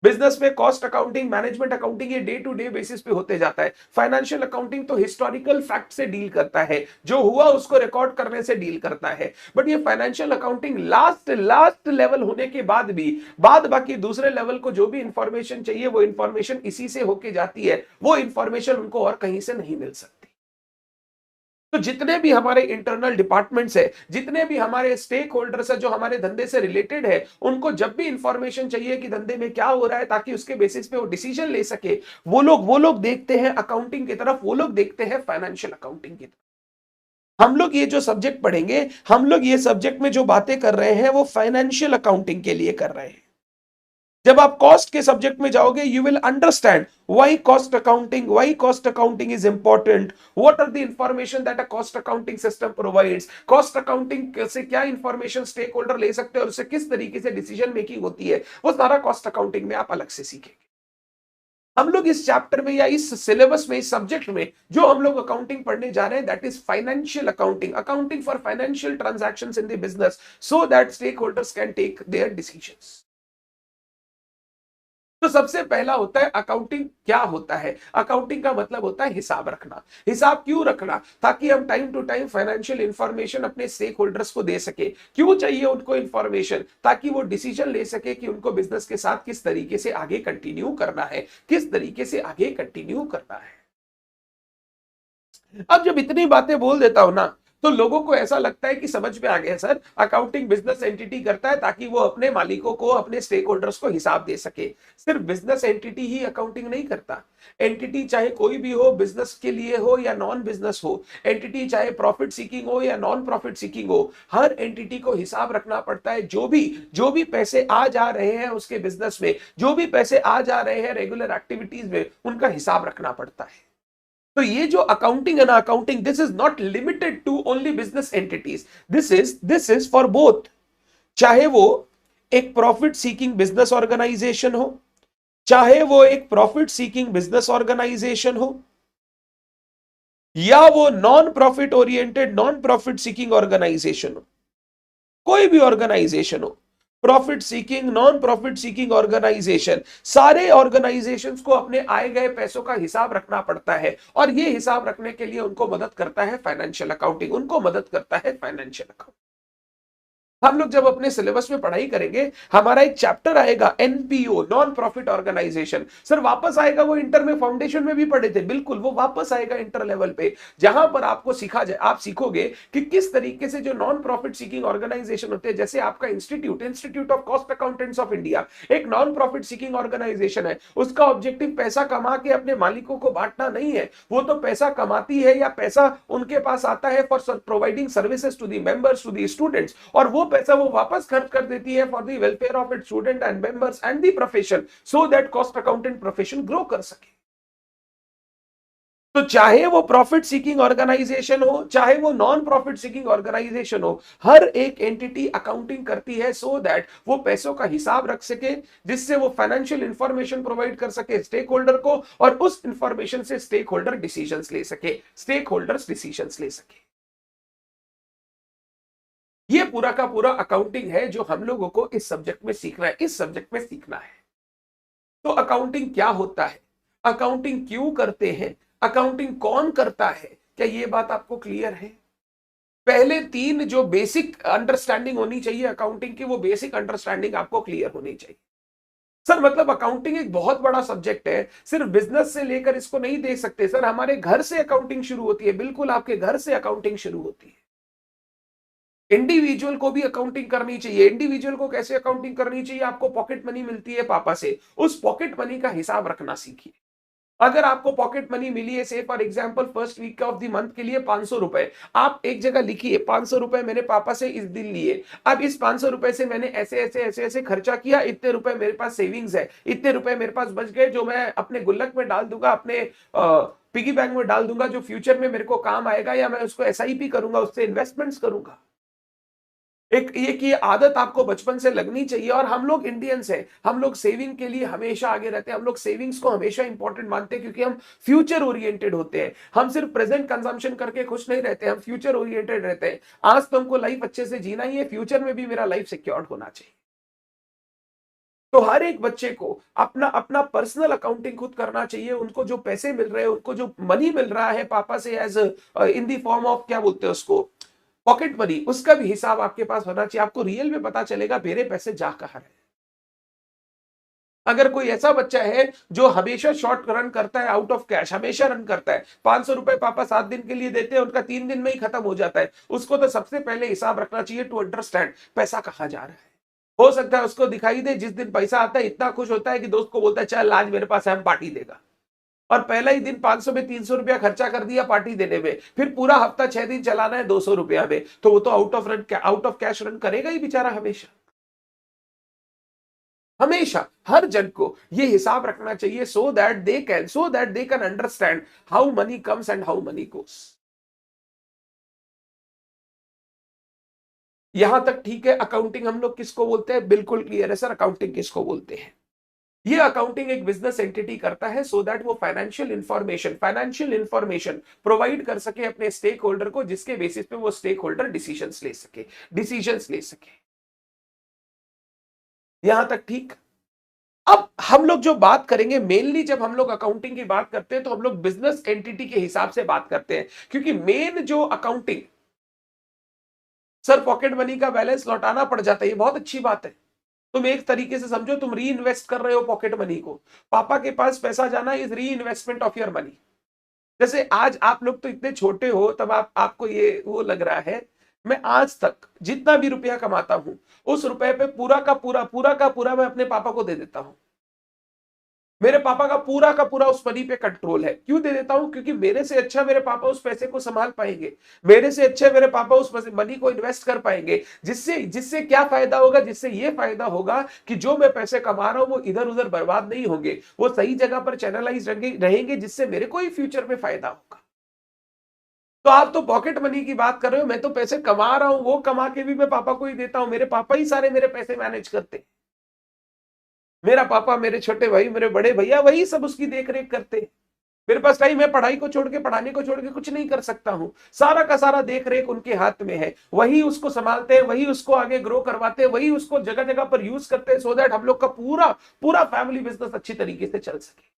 बिजनेस में कॉस्ट अकाउंटिंग, मैनेजमेंट अकाउंटिंग ये डे टू डे बेसिस पे होते जाता है। फाइनेंशियल अकाउंटिंग तो हिस्टोरिकल फैक्ट से डील करता है, जो हुआ उसको रिकॉर्ड करने से डील करता है। बट ये financial accounting last last level होने के बाद भी बाद बाकी दूसरे लेवल को जो भी इंफॉर्मेशन चाहिए वो इंफॉर्मेशन इसी से होके जाती है, वो इंफॉर्मेशन उनको और कहीं से नहीं मिल सकती। तो जितने भी हमारे इंटरनल डिपार्टमेंट्स है, जितने भी हमारे स्टेक होल्डर्स है जो हमारे धंधे से रिलेटेड है, उनको जब भी इंफॉर्मेशन चाहिए कि धंधे में क्या हो रहा है ताकि उसके बेसिस पे वो डिसीजन ले सके, वो लोग देखते हैं अकाउंटिंग की तरफ, वो लोग देखते हैं फाइनेंशियल अकाउंटिंग की तरफ। हम लोग ये जो सब्जेक्ट पढ़ेंगे, हम लोग ये सब्जेक्ट में जो बातें कर रहे हैं वो फाइनेंशियल अकाउंटिंग के लिए कर रहे हैं। जब आप कॉस्ट के सब्जेक्ट में जाओगे you will understand why cost accounting is important, what are the information that a cost accounting system provides, cost accounting से क्या इंफॉर्मेशन स्टेक होल्डर ले सकते हैं और उससे किस तरीके से डिसीजन मेकिंग होती है, वो सारा कॉस्ट अकाउंटिंग में आप अलग से सीखेंगे। हम लोग इस चैप्टर में या इस सिलेबस में, इस सब्जेक्ट में जो हम लोग अकाउंटिंग पढ़ने जा रहे हैं that is financial accounting, accounting for financial transactions in the business so that stakeholders can take their decisions. तो सबसे पहला होता है अकाउंटिंग क्या होता है। अकाउंटिंग का मतलब होता है हिसाब रखना। हिसाब क्यों रखना? ताकि हम time to time financial information अपने स्टेक होल्डर्स को दे सके। क्यों चाहिए उनको इंफॉर्मेशन? ताकि वो डिसीजन ले सके कि उनको बिजनेस के साथ किस तरीके से आगे कंटिन्यू करना है, किस तरीके से आगे कंटिन्यू करना है। अब जब इतनी बातें बोल देता हूं ना तो लोगों को ऐसा लगता है कि समझ में आ गया सर, अकाउंटिंग बिजनेस एंटिटी करता है ताकि वो अपने मालिकों को, अपने स्टेक होल्डर्स को हिसाब दे सके। सिर्फ बिजनेस एंटिटी ही अकाउंटिंग नहीं करता। एंटिटी चाहे कोई भी हो, बिजनेस के लिए हो या नॉन बिजनेस हो, एंटिटी चाहे प्रॉफिट सीकिंग हो या नॉन प्रॉफिट सीकिंग हो, हर एंटिटी को हिसाब रखना पड़ता है। जो भी पैसे आ जा रहे हैं उसके बिजनेस में, जो भी पैसे आ जा रहे हैं रेगुलर एक्टिविटीज में, उनका हिसाब रखना पड़ता है। तो ये जो अकाउंटिंग है ना, accounting this is not limited to only business entities, this is for both. चाहे वो एक प्रॉफिट सीकिंग बिजनेस ऑर्गेनाइजेशन हो, चाहे वो एक प्रॉफिट सीकिंग बिजनेस ऑर्गेनाइजेशन हो, या वो non profit oriented non profit seeking organisation हो, कोई भी ऑर्गेनाइजेशन हो, profit seeking, non profit seeking organisation, सारे ऑर्गेनाइजेशंस को अपने आए गए पैसों का हिसाब रखना पड़ता है। और ये हिसाब रखने के लिए उनको मदद करता है फाइनेंशियल अकाउंटिंग, उनको मदद करता है फाइनेंशियल अकाउंटिंग। हम लोग जब अपने सिलेबस में पढ़ाई करेंगे, हमारा एक चैप्टर आएगा NPO, non profit organisation. Sir वापस आएगा, वो इंटर में फाउंडेशन में भी पढ़े थे, बिल्कुल वो वापस आएगा इंटर लेवल पे, जहां पर आपको सीखा जाए, आप सीखोगे कि किस तरीके से जो नॉन प्रॉफिट सीकिंग ऑर्गेनाइजेशन होते हैं, जैसे आपका institute of cost accountants of India एक नॉन प्रॉफिट सीकिंग ऑर्गेनाइजेशन है। उसका ऑब्जेक्टिव पैसा कमा के अपने मालिकों को बांटना नहीं है, वो तो पैसा कमाती है या पैसा उनके पास आता है for providing services to the members, to the students, और वो पैसा वो वापस खर्च कर देती है for the welfare of its student and members and the profession, so that cost accountant profession grow कर सके। तो चाहे वो प्रॉफिट सीकिंग ऑर्गेनाइजेशन हो, चाहे वो नॉन प्रॉफिट सीकिंग ऑर्गेनाइजेशन हो, हर एक एंटिटी अकाउंटिंग करती है सो दैट वो पैसों का हिसाब रख सके, जिससे वो फाइनेंशियल इंफॉर्मेशन प्रोवाइड कर सके स्टेक होल्डर को, और उस इंफॉर्मेशन से स्टेक होल्डर डिसीजंस ले सके, स्टेक होल्डर्स डिसीजंस ले सके। ये पूरा का पूरा अकाउंटिंग है जो हम लोगों को इस सब्जेक्ट में सीखना है, इस सब्जेक्ट में सीखना है। तो अकाउंटिंग क्या होता है, अकाउंटिंग क्यों करते हैं, अकाउंटिंग कौन करता है, क्या ये बात आपको क्लियर है? पहले तीन जो बेसिक अंडरस्टैंडिंग होनी चाहिए अकाउंटिंग की, वो बेसिक अंडरस्टैंडिंग आपको क्लियर होनी चाहिए। सर मतलब अकाउंटिंग एक बहुत बड़ा सब्जेक्ट है, सिर्फ बिजनेस से लेकर इसको नहीं देख सकते। सर हमारे घर से अकाउंटिंग शुरू होती है, बिल्कुल आपके घर से अकाउंटिंग शुरू होती है। इंडिविजुअल को भी अकाउंटिंग करनी चाहिए। इंडिविजुअल को कैसे अकाउंटिंग करनी चाहिए? आपको पॉकेट मनी मिलती है पापा से, उस पॉकेट मनी का हिसाब रखना सीखिए। अगर आपको पॉकेट मनी मिली है, say for example first week of the month के लिए 500 रुपए, आप एक जगह लिखिए 500 रुपए मैंने पापा से इस दिन लिए, अब इस 500 रुपए से मैंने ऐसे ऐसे ऐसे ऐसे खर्चा किया, इतने रुपए मेरे पास सेविंग्स है, इतने रुपए मेरे पास बच गए जो मैं अपने गुल्लक में डाल दूंगा, अपने पिगी बैंक में डाल दूंगा, जो फ्यूचर में मेरे को काम आएगा, या मैं उसको एसआईपी करूंगा, उससे इन्वेस्टमेंट्स करूंगा। एक ये की आदत आपको बचपन से लगनी चाहिए। और हम लोग इंडियंस हैं, हम लोग सेविंग के लिए हमेशा आगे रहते हैं, हम लोग सेविंग्स को हमेशा इंपॉर्टेंट मानते हैं, क्योंकि हम फ्यूचर ओरिएंटेड होते हैं। हम सिर्फ प्रेजेंट कंजम्पशन करके खुश नहीं रहते, हम फ्यूचर ओरिएंटेड रहते हैं। आज तो हमको लाइफ अच्छे से जीना ही है, फ्यूचर में भी मेरा लाइफ सिक्योर्ड होना चाहिए। तो हर एक बच्चे को अपना अपना पर्सनल अकाउंटिंग खुद करना चाहिए। उनको जो पैसे मिल रहे हैं, उनको जो मनी मिल रहा है पापा से as in the form of, क्या बोलते हैं उसको, पॉकेट मनी, उसका भी हिसाब आपके पास होना चाहिए। आपको रियल में पता चलेगा मेरे पैसे जा कहां रहे। अगर कोई ऐसा बच्चा है जो हमेशा शॉर्ट रन करता है, आउट ऑफ कैश हमेशा रन करता है, 500 रुपए पापा 7 दिन के लिए देते हैं, उनका 3 दिन में ही खत्म हो जाता है, उसको तो सबसे पहले हिसाब रखना चाहिए टू अंडरस्टैंड पैसा कहां जा रहा है। हो सकता है उसको दिखाई दे जिस दिन पैसा आता है इतना खुश होता है कि दोस्त को बोलता है चल आज मेरे पास है, हम पार्टी देगा, और पहला ही दिन 500 में 300 रुपया खर्चा कर दिया पार्टी देने में, फिर पूरा हफ्ता 6 दिन चलाना है 200 रुपया में, तो वो तो आउट ऑफ कैश रन करेगा ही बेचारा। हमेशा हमेशा हर जन को ये हिसाब रखना चाहिए, so that they can understand how money comes and how money goes. यहां तक ठीक है। अकाउंटिंग हम लोग किसको बोलते हैं, बिल्कुल क्लियर है सर, अकाउंटिंग किसको बोलते हैं। ये अकाउंटिंग एक बिजनेस एंटिटी करता है सो दैट वो फाइनेंशियल इंफॉर्मेशन प्रोवाइड कर सके अपने स्टेक होल्डर को, जिसके बेसिस पे वो स्टेक होल्डर डिसीजंस ले सके। यहां तक ठीक। अब हम लोग जो बात करेंगे मेनली, जब हम लोग अकाउंटिंग की बात करते हैं तो हम लोग बिजनेस एंटिटी के हिसाब से बात करते हैं, क्योंकि मेन जो अकाउंटिंग, सर पॉकेट मनी का बैलेंस लौटाना पड़ जाता है, ये बहुत अच्छी बात है। तुम एक तरीके से समझो, तुम री इन्वेस्ट कर रहे हो पॉकेट मनी को, पापा के पास पैसा जाना इज री इन्वेस्टमेंट ऑफ योर मनी। जैसे आज आप लोग तो इतने छोटे हो, तब आपको ये वो लग रहा है, मैं आज तक जितना भी रुपया कमाता हूं, उस रुपए पे पूरा का पूरा मैं अपने पापा को दे देता हूं। मेरे पापा का पूरा उस मनी पे कंट्रोल है। क्यों दे देता हूं, क्योंकि मेरे से अच्छा मेरे पापा उस पैसे को संभाल पाएंगे, मेरे से अच्छे मेरे पापा उस मनी को इन्वेस्ट कर पाएंगे। जिससे जिससे क्या फायदा होगा, जिससे ये फायदा होगा कि जो मैं पैसे कमा रहा हूं वो इधर उधर बर्बाद नहीं होंगे, वो सही जगह पर चैनलाइज रहेंगे, जिससे मेरे को ही फ्यूचर में फायदा होगा। तो आप तो पॉकेट मनी की बात कर रहे हो, मैं तो पैसे कमा रहा हूं, वो कमा के भी मैं पापा को ही देता हूं, मेरे पापा ही सारे मेरे पैसे मैनेज करते हैं। मेरा पापा, मेरे छोटे भाई, मेरे बड़े भैया, वही सब उसकी देख रेख करते हैं। मेरे पास टाइम है, पढ़ाई को छोड़ के, पढ़ाने को छोड़ के कुछ नहीं कर सकता हूं। सारा का सारा देख रेख उनके हाथ में है, वही उसको संभालते हैं, वही उसको आगे ग्रो करवाते हैं, वही उसको जगह जगह पर यूज करते हैं, सो दैट हम लोग का पूरा पूरा फैमिली बिजनेस अच्छी तरीके से चल सके।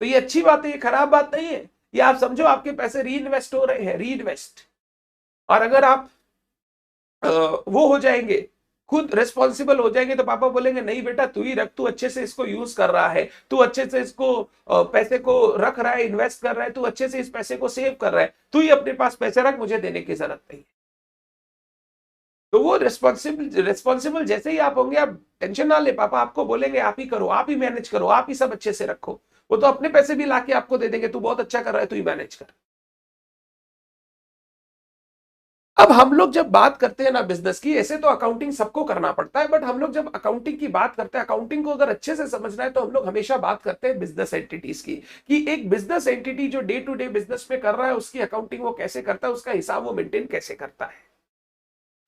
तो ये अच्छी बात है, ये खराब बात नहीं है। ये आप समझो आपके पैसे री इन्वेस्ट हो रहे हैं, री इन्वेस्ट। और अगर आप वो हो जाएंगे, खुद रिस्पॉन्सिबल हो जाएंगे, तो पापा बोलेंगे नहीं बेटा तू ही रख, तू अच्छे से इसको यूज कर रहा है, तू अच्छे से इसको पैसे को रख रहा है, इन्वेस्ट कर रहा है, तू अच्छे से इस पैसे को सेव कर रहा है, तू ही अपने पास पैसे रख, मुझे देने की जरूरत नहीं। तो वो रिस्पॉन्सिबल जैसे ही आप होंगे, आप टेंशन ना ले, पापा आपको बोलेंगे आप ही करो, आप ही मैनेज करो, आप ही सब अच्छे से रखो। वो तो अपने पैसे भी लाके आपको दे देंगे, तू बहुत अच्छा कर रहा है, तू ही मैनेज कर। अब हम लोग जब बात करते हैं ना बिजनेस की, ऐसे तो अकाउंटिंग सबको करना पड़ता है, बट हम लोग जब अकाउंटिंग की बात करते हैं, अकाउंटिंग को अगर अच्छे से समझना है, तो हम लोग हमेशा बात करते हैं बिजनेस एंटिटीज की, कि एक बिजनेस एंटिटी जो डे टू डे बिजनेस में कर रहा है, उसकी अकाउंटिंग वो कैसे करता है, उसका हिसाब वो मेंटेन कैसे करता है।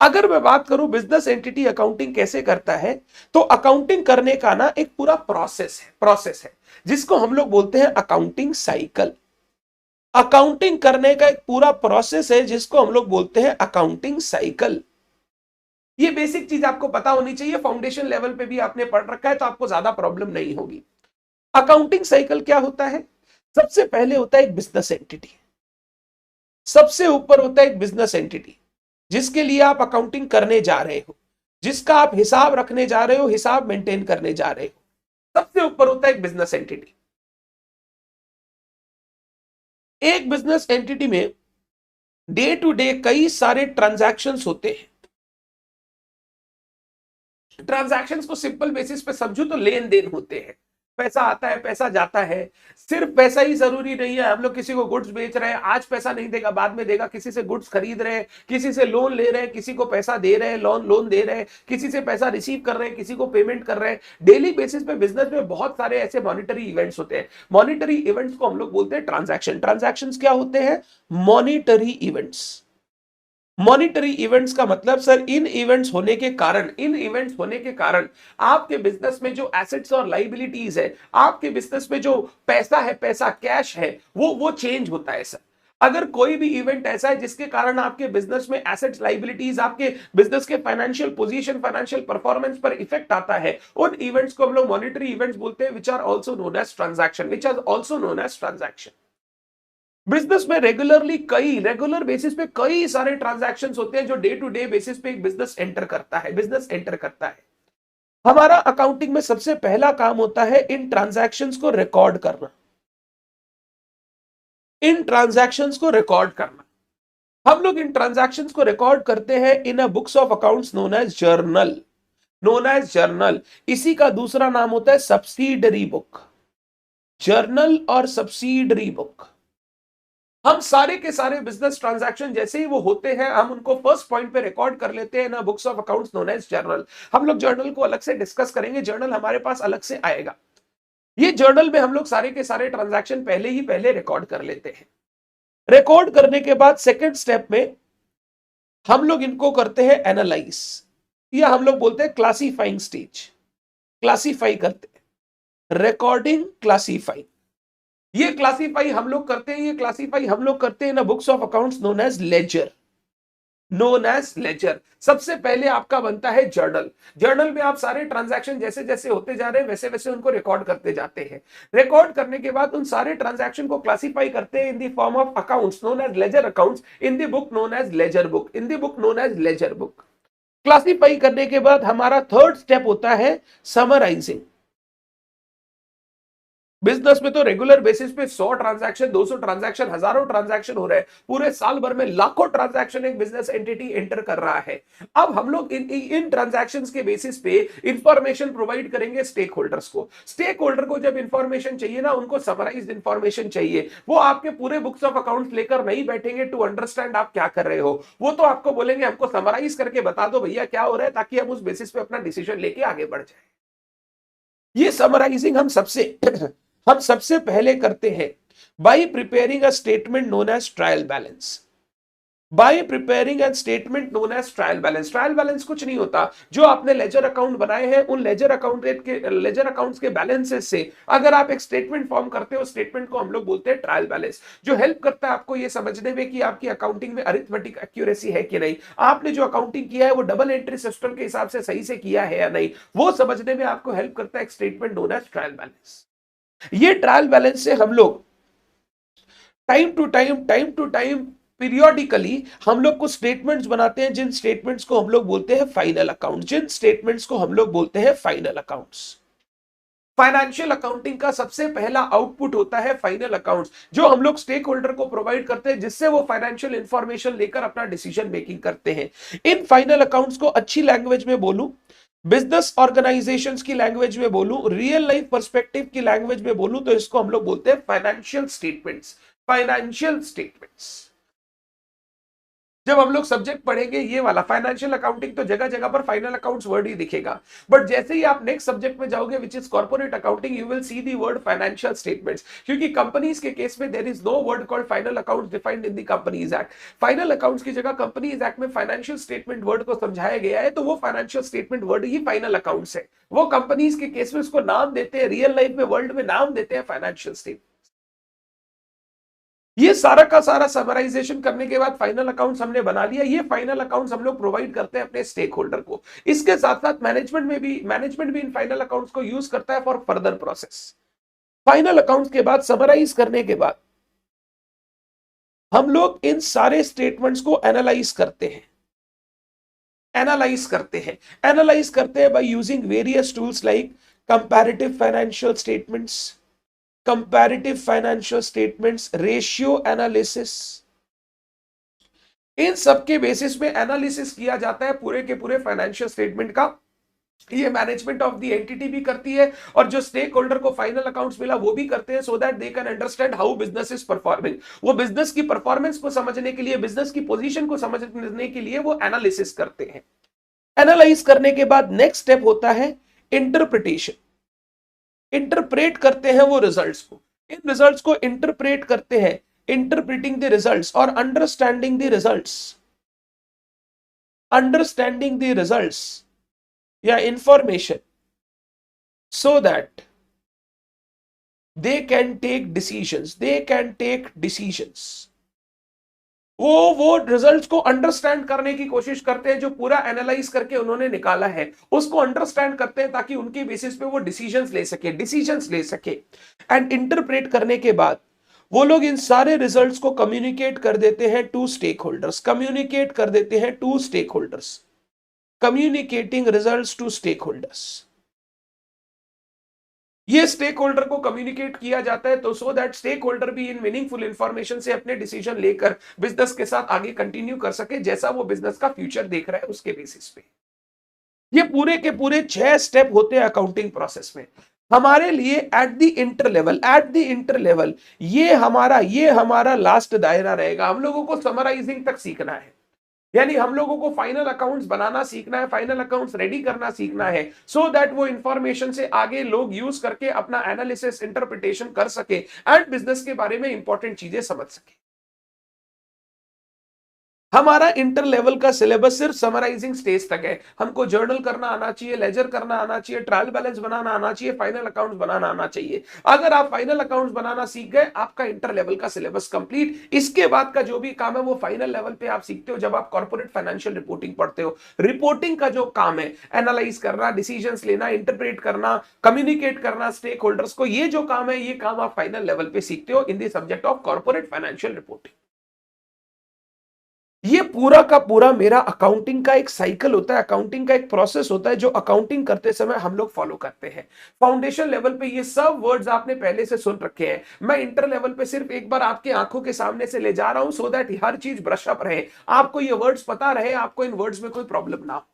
अगर मैं बात करूं बिजनेस एंटिटी अकाउंटिंग कैसे करता है, तो अकाउंटिंग करने का ना एक पूरा प्रोसेस है जिसको हम लोग बोलते हैं अकाउंटिंग साइकिल। अकाउंटिंग करने का एक पूरा प्रोसेस है जिसको हम लोग बोलते हैं अकाउंटिंग साइकिल। ये बेसिक चीज आपको पता होनी चाहिए, फाउंडेशन लेवल पे भी आपने पढ़ रखा है, तो आपको ज्यादा प्रॉब्लम नहीं होगी। अकाउंटिंग साइकिल क्या होता है, सबसे पहले होता है एक बिजनेस एंटिटी, सबसे ऊपर होता है एक बिजनेस एंटिटी जिसके लिए आप अकाउंटिंग करने जा रहे हो, जिसका आप हिसाब रखने जा रहे हो, हिसाब मेंटेन करने जा रहे हो। सबसे ऊपर होता है एक बिजनेस एंटिटी। एक बिजनेस एंटिटी में डे टू डे कई सारे ट्रांजैक्शंस होते हैं। ट्रांजैक्शंस को सिंपल बेसिस पे समझो तो लेन देन होते हैं। पैसा आता है, पैसा जाता है। सिर्फ पैसा ही जरूरी नहीं है। हम लोग किसी को गुड्स बेच रहे हैं, आज पैसा नहीं देगा, बाद में देगा। किसी से गुड्स खरीद रहे हैं, किसी से लोन ले रहे हैं, किसी को पैसा दे रहे हैं, लोन दे रहे हैं, किसी से पैसा रिसीव कर रहे हैं, किसी को पेमेंट कर रहे हैं। डेली बेसिस पे बिजनेस में बहुत सारे ऐसे मॉनिटरी इवेंट्स होते हैं। मॉनिटरी इवेंट्स को हम लोग बोलते हैं ट्रांजैक्शन। ट्रांजैक्शंस क्या होते हैं? Monetary events. मॉनिटरी इवेंट्स का मतलब सर, इन इवेंट्स होने के कारण आपके बिजनेस में जो एसेट्स और लाइबिलिटीज है, आपके बिजनेस में जो पैसा है, पैसा कैश है, वो चेंज होता है सर। अगर कोई भी इवेंट ऐसा है जिसके कारण आपके बिजनेस में एसेट्स, लाइबिलिटीज, आपके बिजनेस के फाइनेंशियल पोजीशन, फाइनेंशियल परफॉर्मेंस पर इफेक्ट आता है, उन इवेंट्स को हम लोग मॉनिटरी इवेंट्स बोलते हैं, which are also known as transaction. Business में रेगुलर बेसिस पे कई सारे ट्रांजैक्शंस होते हैं जो डे टू डे बेसिस पे एक बिजनेस एंटर करता है। हमारा अकाउंटिंग में सबसे पहला काम होता है इन ट्रांजैक्शंस को रिकॉर्ड करना। हम लोग इन ट्रांजैक्शंस को रिकॉर्ड करते हैं in a books of accounts known as journal. इसी का दूसरा नाम होता है सब्सिडरी बुक। जर्नल और सब्सिडरी बुक। हम सारे के सारे बिजनेस ट्रांजैक्शन जैसे ही वो होते हैं, हम उनको फर्स्ट पॉइंट पे रिकॉर्ड कर लेते हैं ना, books of accounts known as journal. हम लोग जर्नल को अलग से डिस्कस करेंगे, जर्नल हमारे पास अलग से आएगा। ये जर्नल में हम लोग सारे के सारे ट्रांजैक्शन पहले रिकॉर्ड कर लेते हैं। रिकॉर्ड करने के बाद सेकेंड स्टेप में हम लोग इनको करते हैं एनालाइज, या हम लोग बोलते हैं क्लासीफाइंग स्टेज। क्लासीफाई करते हैं, रिकॉर्डिंग, क्लासीफाई। ये क्लासीफाई हम लोग करते हैं ना books of accounts known as ledger. सबसे पहले आपका बनता है जर्नल में आप सारे ट्रांजैक्शन जैसे जैसे होते जा रहे हैं वैसे वैसे उनको रिकॉर्ड करते जाते हैं। रिकॉर्ड करने के बाद उन सारे ट्रांजैक्शन को क्लासीफाई करते हैं in the form of accounts known as ledger accounts, in the book known as ledger book. Classify करने के बाद हमारा थर्ड स्टेप होता है समराइजिंग। बिजनेस में तो रेगुलर बेसिस पे 100 ट्रांजैक्शन, 200 ट्रांजैक्शन, हजारों ट्रांजैक्शन हो रहे हैं। पूरे साल भर में लाखों ट्रांजैक्शन एक बिजनेस एंटिटी एंटर कर रहा है। अब हम लोग इन ट्रांजैक्शंस के बेसिस पे इंफॉर्मेशन प्रोवाइड करेंगे स्टेक होल्डर्स को। स्टेक होल्डर को जब इंफॉर्मेशन चाहिए ना, उनको समराइज्ड इंफॉर्मेशन चाहिए। वो आपके पूरे बुक्स ऑफ अकाउंट्स लेकर नहीं बैठेंगे टू अंडरस्टैंड आप क्या कर रहे हो। वो तो आपको बोलेंगे हमको समराइज करके बता दो भैया क्या हो रहा है, ताकि हम उस बेसिस पे अपना डिसीजन लेके आगे बढ़ जाए। ये समराइजिंग हम सबसे पहले करते हैं by preparing a statement known as trial balance. Trial balance कुछ नहीं होता, जो आपने लेजर अकाउंट बनाए हैं उन लेजर अकाउंट्स के बैलेंसेस से अगर आप एक स्टेटमेंट फॉर्म करते हो, स्टेटमेंट को हम लोग बोलते हैं ट्रायल बैलेंस, जो हेल्प करता है आपको ये समझने में कि आपकी अकाउंटिंग में अरिथमेटिक एक्यूरेसी है कि नहीं, आपने जो अकाउंटिंग किया है वो डबल एंट्री सिस्टम के हिसाब से सही से किया है या नहीं, वो समझने में आपको हेल्प करता है एक statement known as trial balance. ये ट्रायल बैलेंस से हम लोग टाइम टू टाइम पीरियोडिकली हम लोग कुछ स्टेटमेंट्स बनाते हैं, जिन स्टेटमेंट्स को हम लोग बोलते हैं फाइनल अकाउंट्स। फाइनेंशियल अकाउंटिंग का सबसे पहला आउटपुट होता है फाइनल अकाउंट्स, जो हम लोग स्टेक होल्डर को प्रोवाइड करते हैं, जिससे वो फाइनेंशियल इंफॉर्मेशन लेकर अपना डिसीजन मेकिंग करते हैं। इन फाइनल अकाउंट्स को अच्छी लैंग्वेज में बोलूं, बिजनेस ऑर्गेनाइजेशंस की लैंग्वेज में बोलूं, रियल लाइफ पर्सपेक्टिव की लैंग्वेज में बोलूं, तो इसको हम लोग बोलते हैं फाइनेंशियल स्टेटमेंट्स। जब हम लोग सब्जेक्ट पढ़ेंगे ये वाला फाइनेंशियल अकाउंटिंग, तो जगह जगह पर फाइनल अकाउंट्स वर्ड ही दिखेगा, बट जैसे ही आप नेक्स्ट सब्जेक्ट में जाओगे which is corporate accounting, you will see the word financial statements, क्योंकि कंपनीज के केस में there is no word called final accounts defined in the companies act. Final accounts की जगह कंपनीज एक्ट में financial statement word को समझाया गया है, तो वो फाइनेंशियल स्टेटमेंट वर्ड ही फाइनल अकाउंट्स है। वो कंपनीज के केस में उसको नाम देते हैं, रियल लाइफ में वर्ल्ड में नाम देते हैं फाइनेंशियल स्टेटमेंट। ये सारा का सारा समराइजेशन करने के बाद फाइनल अकाउंट्स हमने बना लिया। ये फाइनल अकाउंट्स हम लोग प्रोवाइड करते हैं अपने स्टेक होल्डर को। इसके साथ साथ मैनेजमेंट भी इन फाइनल अकाउंट्स को यूज करता है for further process. Final accounts के बाद समराइज करने के बाद हम लोग इन सारे स्टेटमेंट्स को एनालाइज करते हैं by using various tools like comparative financial statements, ratio analysis. इन सब के बेसिस में एनालिसिस किया जाता है पूरे के पूरे फाइनेंशियल स्टेटमेंट का, ये मैनेजमेंट ऑफ द एंटिटी भी करती है, और जो स्टेक होल्डर को फाइनल अकाउंट्स मिला वो भी करते हैं, सो that they can understand how business is performing. वो बिजनेस की परफॉर्मेंस को समझने के लिए, बिजनेस की पोजीशन को समझने के लिए वो एनालिसिस करते हैं। एनालाइज करने के बाद नेक्स्ट स्टेप होता है इंटरप्रिटेशन। इंटरप्रेट करते हैं वो रिजल्ट्स को, इन रिजल्ट्स को इंटरप्रेट करते हैं, इंटरप्रेटिंग द रिजल्ट्स और understanding the results, understanding the results या information, so that they can take decisions, they can take decisions। वो रिजल्ट्स को अंडरस्टैंड करने की कोशिश करते हैं, जो पूरा एनालाइज करके उन्होंने निकाला है उसको अंडरस्टैंड करते हैं, ताकि उनके बेसिस पे वो डिसीजंस ले सके। एंड इंटरप्रेट करने के बाद वो लोग इन सारे रिजल्ट्स को कम्युनिकेट कर देते हैं टू स्टेक होल्डर्स, कम्युनिकेट कर देते हैं to stakeholders, communicating results to stakeholders. ये स्टेक होल्डर को कम्युनिकेट किया जाता है, तो सो दैट स्टेक होल्डर भी इन मीनिंगफुल इंफॉर्मेशन से अपने डिसीजन लेकर बिजनेस के साथ आगे कंटिन्यू कर सके, जैसा वो बिजनेस का फ्यूचर देख रहा है उसके बेसिस पे। ये पूरे के पूरे 6 स्टेप होते हैं अकाउंटिंग प्रोसेस में। हमारे लिए एट द इंटर लेवल ये हमारा लास्ट दायरा रहेगा। हम लोगों को समराइजिंग तक सीखना है, यानी हम लोगों को फाइनल अकाउंट्स बनाना सीखना है, फाइनल अकाउंट्स रेडी करना सीखना है, सो दैट वो इंफॉर्मेशन से आगे लोग यूज करके अपना एनालिसिस, इंटरप्रिटेशन कर सके एंड बिजनेस के बारे में इंपॉर्टेंट चीजें समझ सके। हमारा इंटर लेवल का सिलेबस सिर्फ समराइजिंग स्टेज तक है। हमको जर्नल करना आना चाहिए, लेजर करना आना चाहिए, ट्रायल बैलेंस बनाना आना चाहिए, फाइनल अकाउंट्स बनाना आना चाहिए। अगर आप फाइनल अकाउंट्स बनाना सीख गए, आपका इंटर लेवल का सिलेबस कंप्लीट। इसके बाद का जो भी काम है वो फाइनल लेवल पे आप सीखते हो, जब आप कॉर्पोरेट फाइनेंशियल रिपोर्टिंग पढ़ते हो। रिपोर्टिंग का जो काम है, एनालाइज करना, डिसीजंस लेना, इंटरप्रेट करना, कम्युनिकेट करना स्टेक होल्डर्स को, ये जो काम है, ये काम आप फाइनल लेवल पे सीखते हो in the subject of corporate financial reporting. ये पूरा का पूरा मेरा अकाउंटिंग का एक साइकिल होता है, अकाउंटिंग का एक प्रोसेस होता है, जो अकाउंटिंग करते समय हम लोग फॉलो करते हैं। फाउंडेशन लेवल पे ये सब वर्ड्स आपने पहले से सुन रखे हैं। मैं इंटर लेवल पे सिर्फ एक बार आपके आंखों के सामने से ले जा रहा हूं, सो दैट हर चीज ब्रश अप रहे, आपको ये वर्ड्स पता रहे, आपको इन वर्ड्स में कोई प्रॉब्लम ना हो।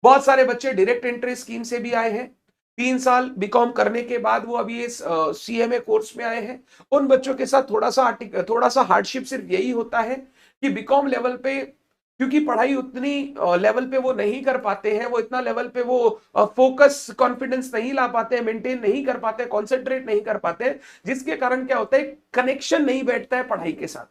बहुत सारे बच्चे डायरेक्ट एंट्री स्कीम से भी आए हैं, 3 साल बीकॉम करने के बाद वो अभी इस सीएमए कोर्स में आए हैं। उन बच्चों के साथ थोड़ा सा हार्डशिप सिर्फ यही होता है कि बीकॉम लेवल पे, क्योंकि पढ़ाई उतनी लेवल पे वो नहीं कर पाते हैं, वो इतना लेवल पे वो फोकस कॉन्फिडेंस नहीं ला पाते हैं, मेंटेन नहीं कर पाते, कॉन्सेंट्रेट नहीं कर पाते, जिसके कारण क्या होता है, कनेक्शन नहीं बैठता है पढ़ाई के साथ।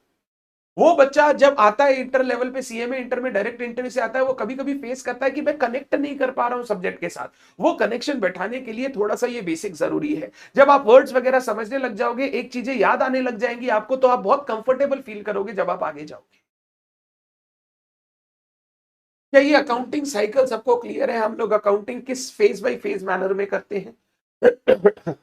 वो बच्चा जब आता है इंटर लेवल पे, सीएमए इंटर में डायरेक्ट इंटरव्यू से आता है, वो कभी कभी फेस करता है कि मैं कनेक्ट नहीं कर पा रहा हूं सब्जेक्ट के साथ। वो कनेक्शन बैठाने के लिए थोड़ा सा ये बेसिक जरूरी है। जब आप वर्ड्स वगैरह समझने लग जाओगे, एक चीजें याद आने लग जाएंगी आपको, तो आप बहुत कंफर्टेबल फील करोगे जब आप आगे जाओगे। क्या ये अकाउंटिंग साइकिल सबको क्लियर है? हम लोग अकाउंटिंग किस फेज बाय फेज मैनर में करते हैं?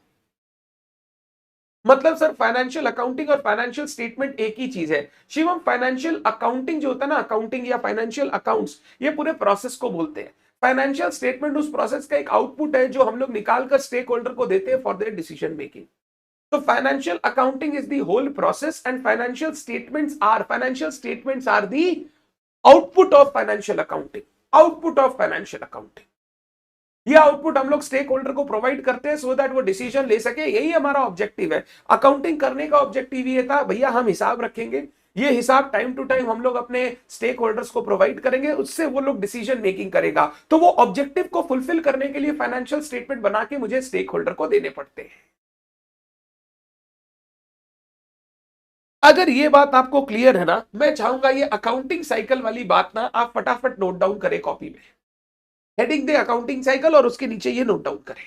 मतलब सर, फाइनेंशियल अकाउंटिंग और फाइनेंशियल स्टेटमेंट एक ही चीज है। शिवम, फाइनेंशियल अकाउंटिंग जो होता है ना, अकाउंटिंग या फाइनेंशियल अकाउंट्स, ये पूरे प्रोसेस को बोलते हैं। फाइनेंशियल स्टेटमेंट उस प्रोसेस का एक आउटपुट है जो हम लोग निकाल कर स्टेक होल्डर को देते हैं फॉर देयर डिसीजन मेकिंग। तो financial accounting is the whole process and financial statements are the output of financial accounting, output of financial accounting. ये आउटपुट हम लोग स्टेक होल्डर को प्रोवाइड करते हैं, सो दैट वो डिसीजन ले सके। यही हमारा ऑब्जेक्टिव है। अकाउंटिंग करने का ऑब्जेक्टिव ये था, भैया हम हिसाब रखेंगे, ये हिसाब टाइम टू टाइम हम लोग अपने स्टेक होल्डर्स को प्रोवाइड करेंगे, उससे वो लोग डिसीजन मेकिंग करेगा। तो वो ऑब्जेक्टिव को फुलफिल करने के लिए फाइनेंशियल स्टेटमेंट बना के मुझे स्टेक होल्डर को देने पड़ते हैं। अगर ये बात आपको क्लियर है ना, मैं चाहूंगा ये अकाउंटिंग साइकिल वाली बात ना आप फटाफट नोट डाउन करें कॉपी में। हेडिंग दे अकाउंटिंग साइकिल और उसके नीचे ये नोट डाउन करें।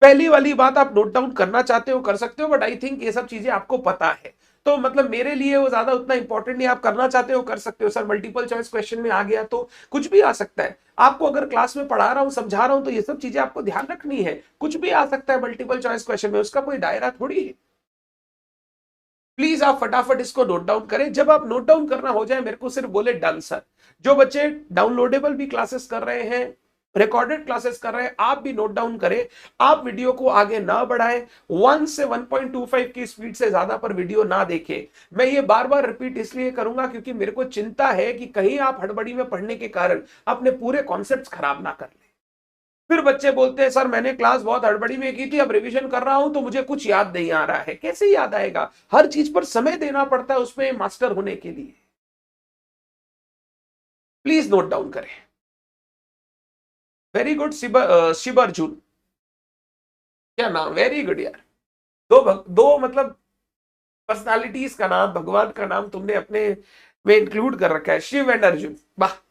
पहली वाली बात आप नोट डाउन करना चाहते हो कर सकते हो, बट आई थिंक ये सब चीजें आपको पता है, तो मतलब मेरे लिए वो ज्यादा उतना इंपॉर्टेंट नहीं। आप करना चाहते हो कर सकते हो। सर मल्टीपल चॉइस क्वेश्चन में आ गया तो कुछ भी आ सकता है। आपको अगर क्लास में पढ़ा रहा हूं, समझा रहा हूं, तो ये सब चीजें आपको ध्यान रखनी है। कुछ भी आ सकता है मल्टीपल चॉइस क्वेश्चन में, उसका कोई दायरा थोड़ी है। प्लीज आप फटाफट इसको नोट डाउन करें। जब आप नोट डाउन करना हो जाए, मेरे को सिर्फ बोले डन सर। जो बच्चे डाउनलोडेबल भी क्लासेस कर रहे हैं, रिकॉर्डेड क्लासेस कर रहे हैं, आप भी नोट डाउन करें, आप वीडियो को आगे ना बढ़ाएं, 1 से 1.25 की स्पीड से ज्यादा पर वीडियो ना देखें। मैं ये बार बार रिपीट इसलिए करूंगा क्योंकि मेरे को चिंता है कि कहीं आप हड़बड़ी में पढ़ने के कारण अपने पूरे कॉन्सेप्ट्स खराब ना कर लें। फिर बच्चे बोलते हैं सर मैंने क्लास बहुत हड़बड़ी में की थी, अब रिवीजन कर रहा हूं तो मुझे कुछ याद नहीं आ रहा है। कैसे याद आएगा? हर चीज पर समय देना पड़ता है उसमें मास्टर होने के लिए। प्लीज नोट डाउन करें। वेरी गुड शिव अर्जुन, क्या नाम, वेरी गुड यार। दो मतलब पर्सनालिटीज का नाम, भगवान का नाम तुमने अपने में इंक्लूड कर रखा है, शिव एंड अर्जुन, वाह।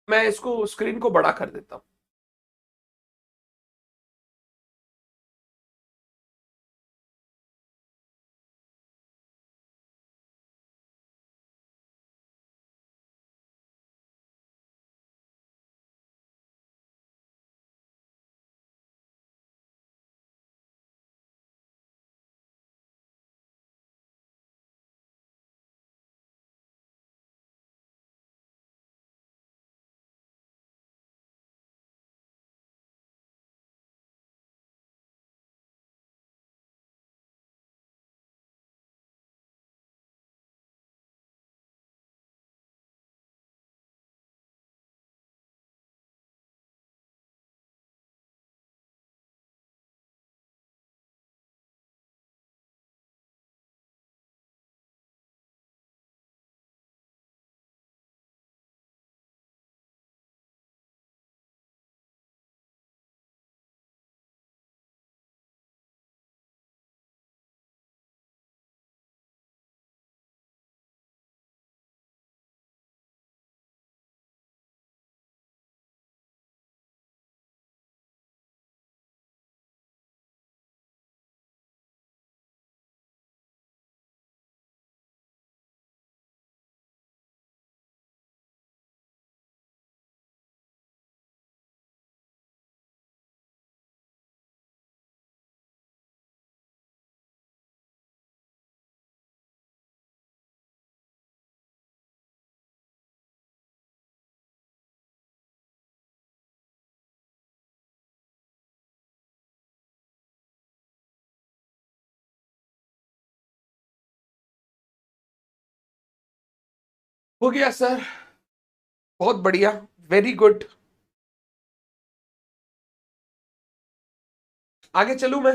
मैं इसको स्क्रीन को बड़ा कर देता हूं। हो गया सर, बहुत बढ़िया, वेरी गुड। आगे चलूं मैं?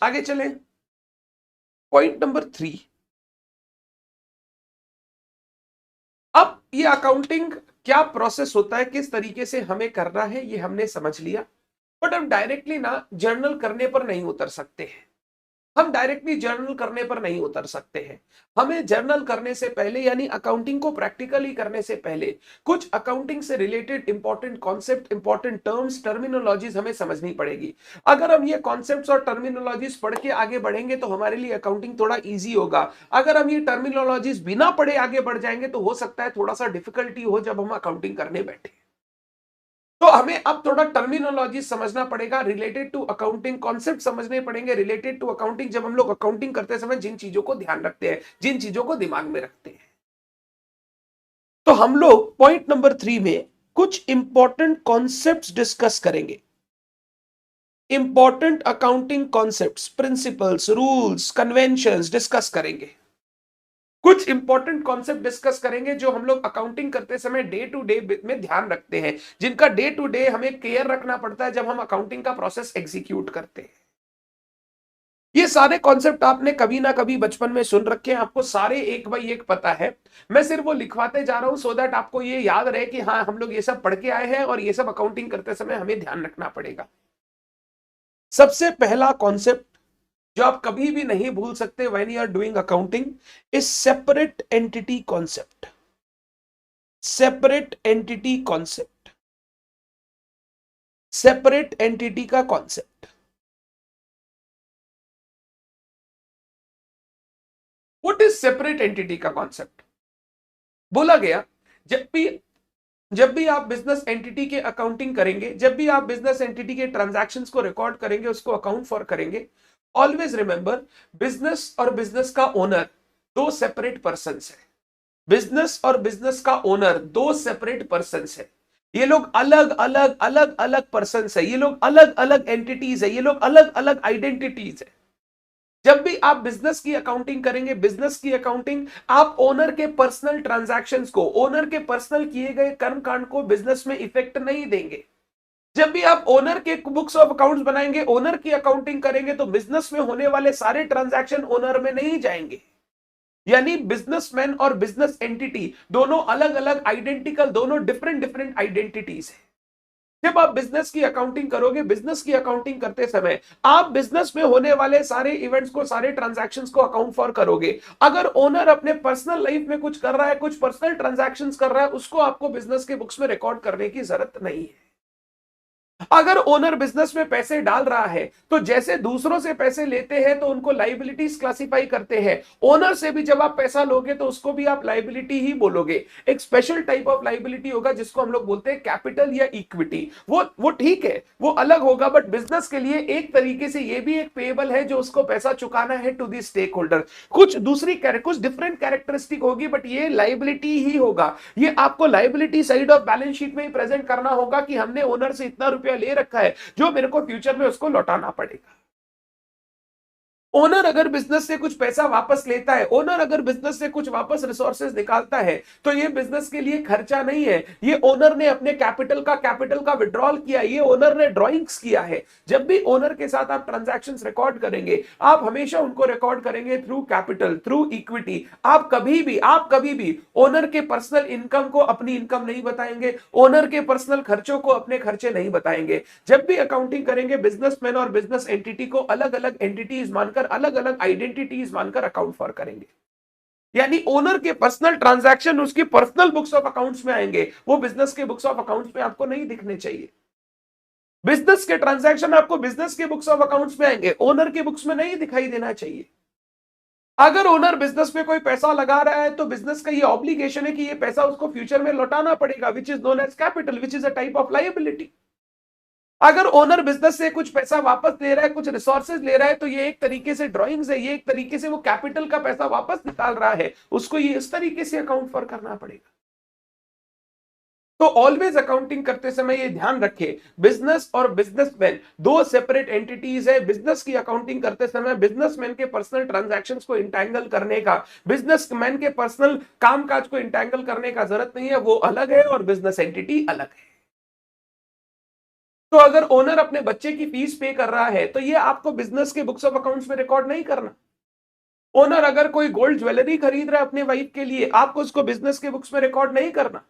आगे चलें। Point number 3। अब ये अकाउंटिंग क्या प्रोसेस होता है, किस तरीके से हमें करना है, ये हमने समझ लिया। बट हम डायरेक्टली ना जर्नल करने पर नहीं उतर सकते हैं। हम डायरेक्टली जर्नल करने पर नहीं उतर सकते हैं। हमें जर्नल करने से पहले यानी अकाउंटिंग को प्रैक्टिकली करने से पहले कुछ अकाउंटिंग से related important concept, important terms, terminologies हमें समझनी पड़ेगी। अगर हम ये कॉन्सेप्ट्स और टर्मिनोलॉजीज पढ़ के आगे बढ़ेंगे तो हमारे लिए अकाउंटिंग थोड़ा ईजी होगा। अगर हम ये टर्मिनोलॉजीज बिना पढ़े आगे बढ़ जाएंगे तो हो सकता है थोड़ा सा डिफिकल्टी हो जब हम अकाउंटिंग करने बैठे। तो हमें अब थोड़ा टर्मिनोलॉजी समझना पड़ेगा, रिलेटेड टू अकाउंटिंग कॉन्सेप्ट समझने पड़ेंगे, रिलेटेड टू अकाउंटिंग। जब हम लोग अकाउंटिंग करते समय जिन चीजों को ध्यान रखते हैं, जिन चीजों को दिमाग में रखते हैं, तो हम लोग पॉइंट नंबर 3 में कुछ इंपॉर्टेंट कॉन्सेप्ट्स डिस्कस करेंगे। Important accounting concepts, principles, rules, conventions discuss करेंगे। कुछ इंपॉर्टेंट कॉन्सेप्ट डिस्कस करेंगे जो हम लोग अकाउंटिंग करते समय डे टू डे में ध्यान रखते हैं, जिनका डे टू डे हमें केयर रखना पड़ता है जब हम अकाउंटिंग का प्रोसेस एग्जीक्यूट करते हैं। ये सारे कॉन्सेप्ट आपने कभी ना कभी बचपन में सुन रखे हैं, आपको सारे एक बाई एक पता है। मैं सिर्फ वो लिखवाते जा रहा हूं सो दैट आपको ये याद रहे कि हाँ हम लोग ये सब पढ़ के आए हैं और ये सब अकाउंटिंग करते समय हमें ध्यान रखना पड़ेगा। सबसे पहला कॉन्सेप्ट जो आप कभी भी नहीं भूल सकते when you are doing accounting is separate entity concept. Separate entity concept, separate entity का concept. What is separate entity का कॉन्सेप्ट? बोला गया जब भी आप बिजनेस एंटिटी के अकाउंटिंग करेंगे, जब भी आप बिजनेस एंटिटी के ट्रांजैक्शंस को रिकॉर्ड करेंगे, उसको अकाउंट फॉर करेंगे, ऑलवेज रिमेंबर बिजनेस और बिजनेस का ओनर दो सेपरेट पर्सन्स है। बिजनेस और बिजनेस का ओनर दो सेपरेट पर्सन्स है। ये लोग अलग अलग अलग अलग पर्सन्स है, ये लोग अलग अलग एंटिटीज है, ये लोग अलग अलग आइडेंटिटीज है। जब भी आप बिजनेस की अकाउंटिंग करेंगे, बिजनेस की अकाउंटिंग, आप ओनर के पर्सनल ट्रांजैक्शंस को, ओनर के पर्सनल किए गए कर्मकांड को बिजनेस में इफेक्ट नहीं देंगे। जब भी आप ओनर के बुक्स ऑफ अकाउंट्स बनाएंगे, ओनर की अकाउंटिंग करेंगे, तो बिजनेस में होने वाले सारे ट्रांजैक्शन ओनर में नहीं जाएंगे। यानी बिजनेसमैन और बिजनेस एंटिटी दोनों अलग अलग आइडेंटिकल, दोनों डिफरेंट डिफरेंट आइडेंटिटीज है। जब आप बिजनेस की अकाउंटिंग करोगे, बिजनेस की अकाउंटिंग करते समय आप बिजनेस में होने वाले सारे इवेंट्स को, सारे ट्रांजैक्शंस को अकाउंट फॉर करोगे। अगर ओनर अपने पर्सनल लाइफ में कुछ कर रहा है, कुछ पर्सनल ट्रांजैक्शंस कर रहा है, उसको आपको बिजनेस के बुक्स में रिकॉर्ड करने की जरूरत नहीं है। अगर ओनर बिजनेस में पैसे डाल रहा है तो जैसे दूसरों से पैसे लेते हैं तो उनको लाइबिलिटीज क्लासिफाई करते हैं, ओनर से भी जब आप पैसा लोगे तो उसको भी आप लाइबिलिटी ही बोलोगे। एक स्पेशल टाइप ऑफ लाइबिलिटी होगा जिसको हम लोग बोलते हैं कैपिटल या इक्विटी। वो ठीक है, वो अलग होगा, बट बिजनेस के लिए एक तरीके से ये भी एक पेएबल है जो उसको पैसा चुकाना है टू द स्टेक होल्डर। कुछ कुछ डिफरेंट कैरेक्टरिस्टिक होगी, बट ये लाइबिलिटी ही होगा। ये आपको liability side of balance sheet में ही प्रेजेंट करना होगा कि हमने ओनर से इतना रुपया ले रखा है जो मेरे को फ्यूचर में उसको लौटाना पड़ेगा। ओनर अगर बिजनेस से कुछ पैसा वापस लेता है, ओनर अगर बिजनेस से कुछ वापस रिसोर्सेज निकालता है, तो ये बिजनेस के लिए खर्चा नहीं है, ये ओनर ने अपने कैपिटल का विड्रॉल किया, ये ओनर ने ड्रॉइंग्स किया है। जब भी ओनर के साथ आप ट्रांजैक्शंस रिकॉर्ड करेंगे, आप हमेशा उनको रिकॉर्ड करेंगे थ्रू कैपिटल, थ्रू इक्विटी। आप कभी भी ओनर के पर्सनल इनकम को अपनी इनकम नहीं बताएंगे, ओनर के पर्सनल खर्चों को अपने खर्चे नहीं बताएंगे। जब भी अकाउंटिंग करेंगे, बिजनेसमैन और बिजनेस एंटिटी को अलग अलग एंटिटीज मानकर, अलग अलग आइडेंटिटीज मानकर अकाउंट फॉर करेंगे। यानी ओनर के पर्सनल ट्रांजैक्शन उसकी पर्सनल बुक्स ऑफ अकाउंट्स में आएंगे, वो बिजनेस के बुक्स ऑफ अकाउंट्स में आपको नहीं दिखने चाहिए। बिजनेस के ट्रांजैक्शन आपको बिजनेस के बुक्स ऑफ अकाउंट्स में आएंगे, ओनर के बुक्स में नहीं दिखाई देना चाहिए। अगर ओनर बिजनेस में कोई पैसा लगा रहा है तो बिजनेस का ये ऑब्लिगेशन है कि ये पैसा उसको फ्यूचर में लौटाना पड़ेगा, which is known as capital, which is a type of liability. अगर ओनर बिजनेस से कुछ पैसा वापस ले रहा है, कुछ रिसोर्सेज ले रहा है, तो ये एक तरीके से ड्राइंग्स है, ये एक तरीके से वो कैपिटल का पैसा वापस निकाल रहा है, उसको ये इस तरीके से अकाउंट फॉर करना पड़ेगा। तो ऑलवेज अकाउंटिंग करते समय ये ध्यान रखें, बिजनेस और बिजनेसमैन दो सेपरेट एंटिटीज है। बिजनेस की अकाउंटिंग करते समय बिजनेसमैन के पर्सनल ट्रांजैक्शंस को इंटैंगल करने का, बिजनेसमैन के पर्सनल कामकाज को इंटैंगल करने का जरूरत नहीं है, वो अलग है और बिजनेस एंटिटी अलग है। तो अगर ओनर अपने बच्चे की फीस पे कर रहा है तो ये आपको बिजनेस के बुक्स ऑफ अकाउंट्स में रिकॉर्ड नहीं करना। ओनर अगर कोई गोल्ड ज्वेलरी खरीद रहा है अपने वाइफ के लिए, आपको उसको बिजनेस के बुक्स में रिकॉर्ड नहीं करना।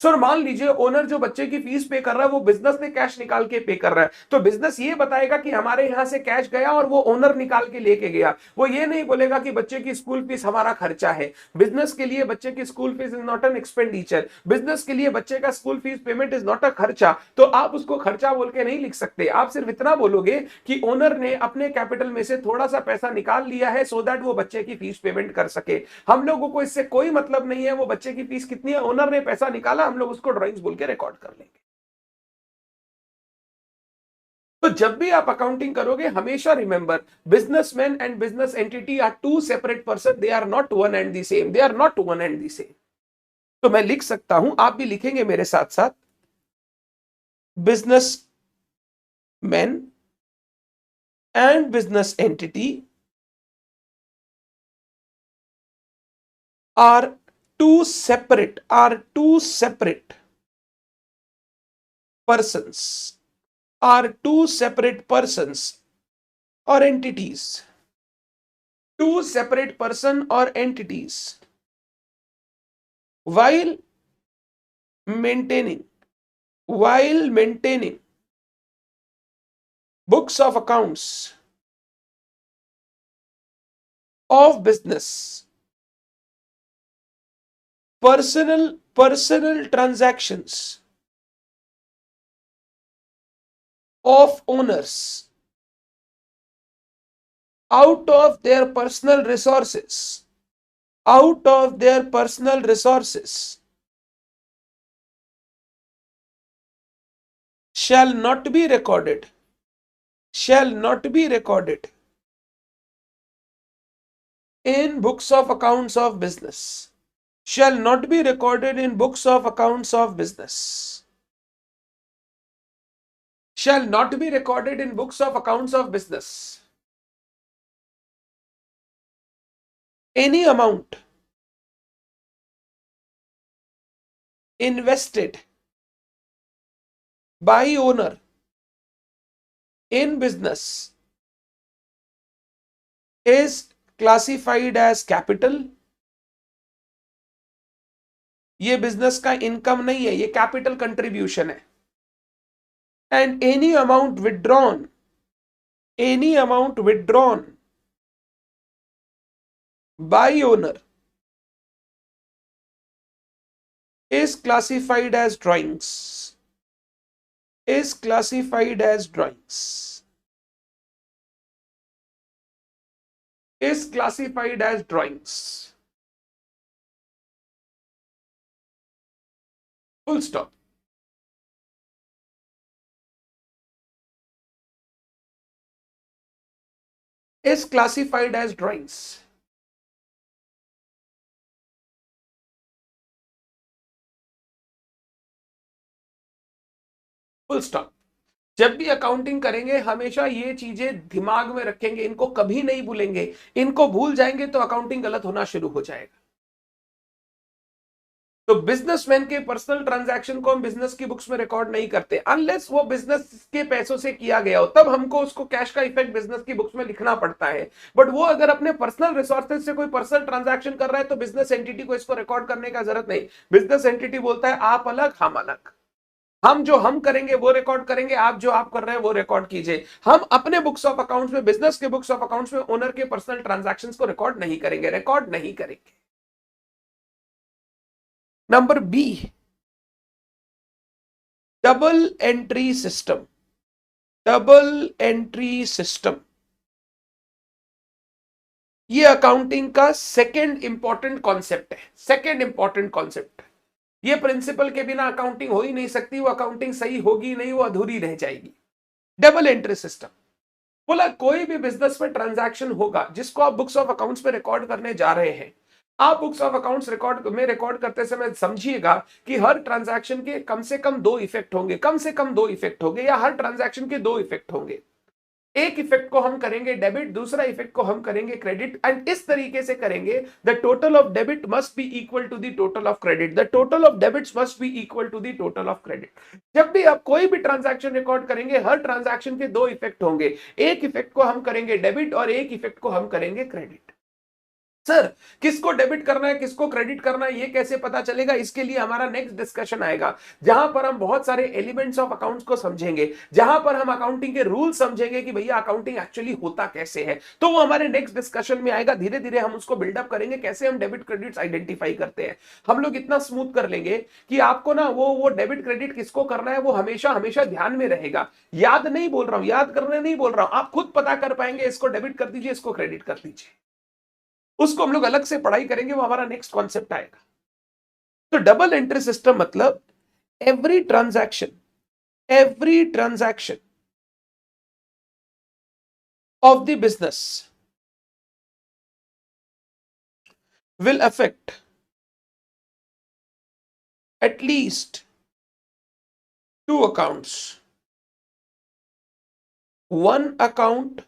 सर मान लीजिए ओनर जो बच्चे की फीस पे कर रहा है वो बिजनेस ने कैश निकाल के पे कर रहा है, तो बिजनेस ये बताएगा कि हमारे यहां से कैश गया और वो ओनर निकाल के लेके गया। वो ये नहीं बोलेगा कि बच्चे की स्कूल फीस हमारा खर्चा है। बिजनेस के लिए बच्चे की school fees is not an expenditure, business के लिए बच्चे का school fees payment is not a खर्चा। तो आप उसको खर्चा बोल के नहीं लिख सकते, आप सिर्फ इतना बोलोगे कि ओनर ने अपने कैपिटल में से थोड़ा सा पैसा निकाल लिया है सो दैट वो बच्चे की फीस पेमेंट कर सके। हम लोगों को इससे कोई मतलब नहीं है वो बच्चे की फीस कितनी है, ओनर ने पैसा निकाला, हम लोग उसको ड्राइंग्स बोल के रिकॉर्ड कर लेंगे। तो जब भी आप अकाउंटिंग करोगे हमेशा remember, businessman and business entity are two separate person, they are not one and the same, they are not one and the same. तो मैं लिख सकता हूं, आप भी लिखेंगे मेरे साथ साथ, business man and business entity are two separate persons or entities. two separate person or entities while maintaining books of accounts of business, personal transactions of owners out of their personal resources shall not be recorded in books of accounts of business, shall not be recorded in books of accounts of business, shall not be recorded in books of accounts of business. Any amount invested by owner in business is classified as capital. ये business का income नहीं है, ये capital contribution है. And any amount withdrawn by owner is classified as drawings. Full stop. Is classified as drawings. Full stop. जब भी accounting करेंगे हमेशा ये चीजें दिमाग में रखेंगे, इनको कभी नहीं भूलेंगे. इनको भूल जाएंगे तो अकाउंटिंग गलत होना शुरू हो जाएगा. तो बिजनेसमैन के पर्सनल ट्रांजैक्शन को हम बिजनेस की बुक्स में रिकॉर्ड नहीं करते अनलेस वो बिजनेस के पैसों से किया गया हो, तब हमको उसको कैश का इफेक्ट बिजनेस की बुक्स में लिखना पड़ता है. बट वो अगर अपने पर्सनल रिसोर्सेज से कोई पर्सनल ट्रांजैक्शन कर रहा है तो बिजनेस एंटिटी को इसको रिकॉर्ड करने का जरूरत नहीं. बिजनेस एंटिटी बोलता है आप अलग हम अलग, हम जो हम करेंगे वो रिकॉर्ड करेंगे, आप जो आप कर रहे हैं वो रिकॉर्ड कीजिए. हम अपने बुक्स ऑफ अकाउंट्स में, बिजनेस के बुक्स ऑफ अकाउंट्स में ओनर के पर्सनल ट्रांजैक्शंस को रिकॉर्ड नहीं करेंगे. Number B, double entry system. ये अकाउंटिंग का सेकेंड इंपॉर्टेंट कॉन्सेप्ट. ये प्रिंसिपल के बिना अकाउंटिंग हो ही नहीं सकती. वो अकाउंटिंग सही होगी नहीं, वो अधूरी रह जाएगी. डबल एंट्री सिस्टम बोला कोई भी बिजनेस में ट्रांजैक्शन होगा जिसको आप बुक्स ऑफ अकाउंट्स में रिकॉर्ड करने जा रहे हैं. आप बुक्स ऑफ अकाउंट्स रिकॉर्ड करते समय समझिएगा कि हर ट्रांजैक्शन के कम से कम दो इफेक्ट होंगे या हर ट्रांजैक्शन के दो इफेक्ट होंगे. एक इफेक्ट को हम करेंगे डेबिट, दूसरा इफेक्ट को हम करेंगे क्रेडिट. एंड इस तरीके से करेंगे the total of debit must be equal to the total of credit. The total of debits must be equal to the total of credit. जब भी आप कोई भी ट्रांजैक्शन रिकॉर्ड करेंगे हर ट्रांजैक्शन के दो इफेक्ट होंगे. एक इफेक्ट को हम करेंगे डेबिट और एक इफेक्ट को हम करेंगे क्रेडिट. सर किसको डेबिट करना है किसको क्रेडिट करना है ये कैसे पता चलेगा? इसके लिए हमारा नेक्स्ट डिस्कशन आएगा जहां पर हम बहुत सारे एलिमेंट्स ऑफ अकाउंट्स को समझेंगे, जहां पर हम अकाउंटिंग के रूल समझेंगे कि भैया अकाउंटिंग एक्चुअली होता कैसे है. तो वो हमारे नेक्स्ट डिस्कशन में आएगा. धीरे धीरे हम उसको बिल्डअप करेंगे कैसे हम डेबिट क्रेडिट आइडेंटिफाई करते हैं. हम लोग इतना स्मूथ कर लेंगे कि आपको ना वो डेबिट क्रेडिट किसको करना है वो हमेशा हमेशा ध्यान में रहेगा. याद नहीं बोल रहा हूं, याद करने नहीं बोल रहा हूं, आप खुद पता कर पाएंगे इसको डेबिट कर दीजिए इसको क्रेडिट कर दीजिए. उसको हम लोग अलग से पढ़ाई करेंगे, वो हमारा नेक्स्ट कॉन्सेप्ट आएगा. तो डबल एंट्री सिस्टम मतलब every transaction of the business will affect at least two accounts. One account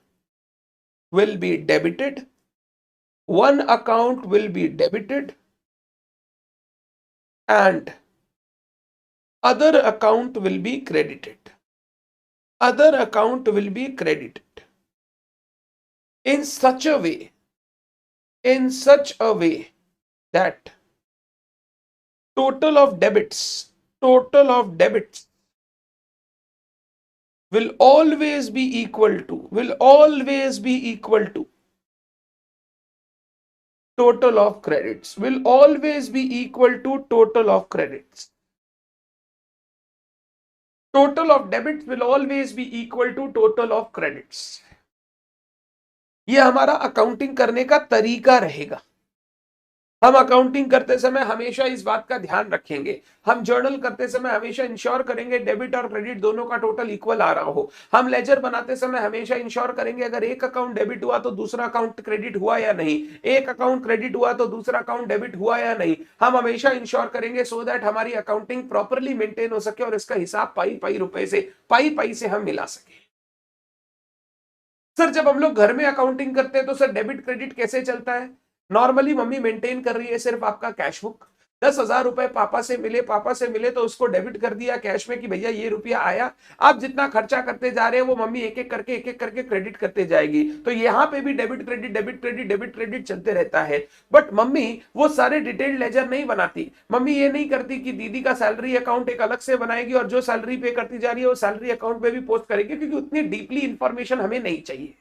will be debited, and other account will be credited. In such a way in such a way that total of debits will always be equal to total of credits, will always be equal to total of credits. Total of debits will always be equal to total of credits. ये हमारा accounting करने का तरीका रहेगा। हम accounting करते समय हमेशा इस बात का ध्यान रखेंगे। हम जर्नल करते समय हमेशा इंश्योर करेंगे डेबिट और क्रेडिट दोनों का टोटल इक्वल आ रहा हो। हम लेजर बनाते समय हमेशा इंश्योर करेंगे अगर एक अकाउंट डेबिट हुआ तो दूसरा अकाउंट क्रेडिट हुआ या नहीं, एक अकाउंट क्रेडिट हुआ तो दूसरा अकाउंट डेबिट हुआ या नहीं। हम हमेशा इंश्योर करेंगे सो दैट हमारी अकाउंटिंग प्रॉपरली मेंटेन हो सके और इसका हिसाब पाई रुपए से पाई से हम मिला सके। सर जब हम लोग घर में अकाउंटिंग करते हैं तो सर डेबिट क्रेडिट कैसे चलता है? नॉर्मली मम्मी मेंटेन कर रही है सिर्फ आपका कैश बुक। 10,000 रुपए पापा से मिले तो उसको डेबिट कर दिया कैश में कि भैया ये रुपया आया। आप जितना खर्चा करते जा रहे हैं वो मम्मी एक एक करके क्रेडिट करते जाएगी। तो यहाँ पे भी डेबिट क्रेडिट चलते रहता है। बट मम्मी वो सारे डिटेल्ड लेजर नहीं बनाती। मम्मी ये नहीं करती कि दीदी का सैलरी अकाउंट एक अलग से बनाएगी और जो सैलरी पे करती जा रही है वो सैलरी अकाउंट पे भी पोस्ट करेगी, क्योंकि उतनी डीपली इंफॉर्मेशन हमें नहीं चाहिए।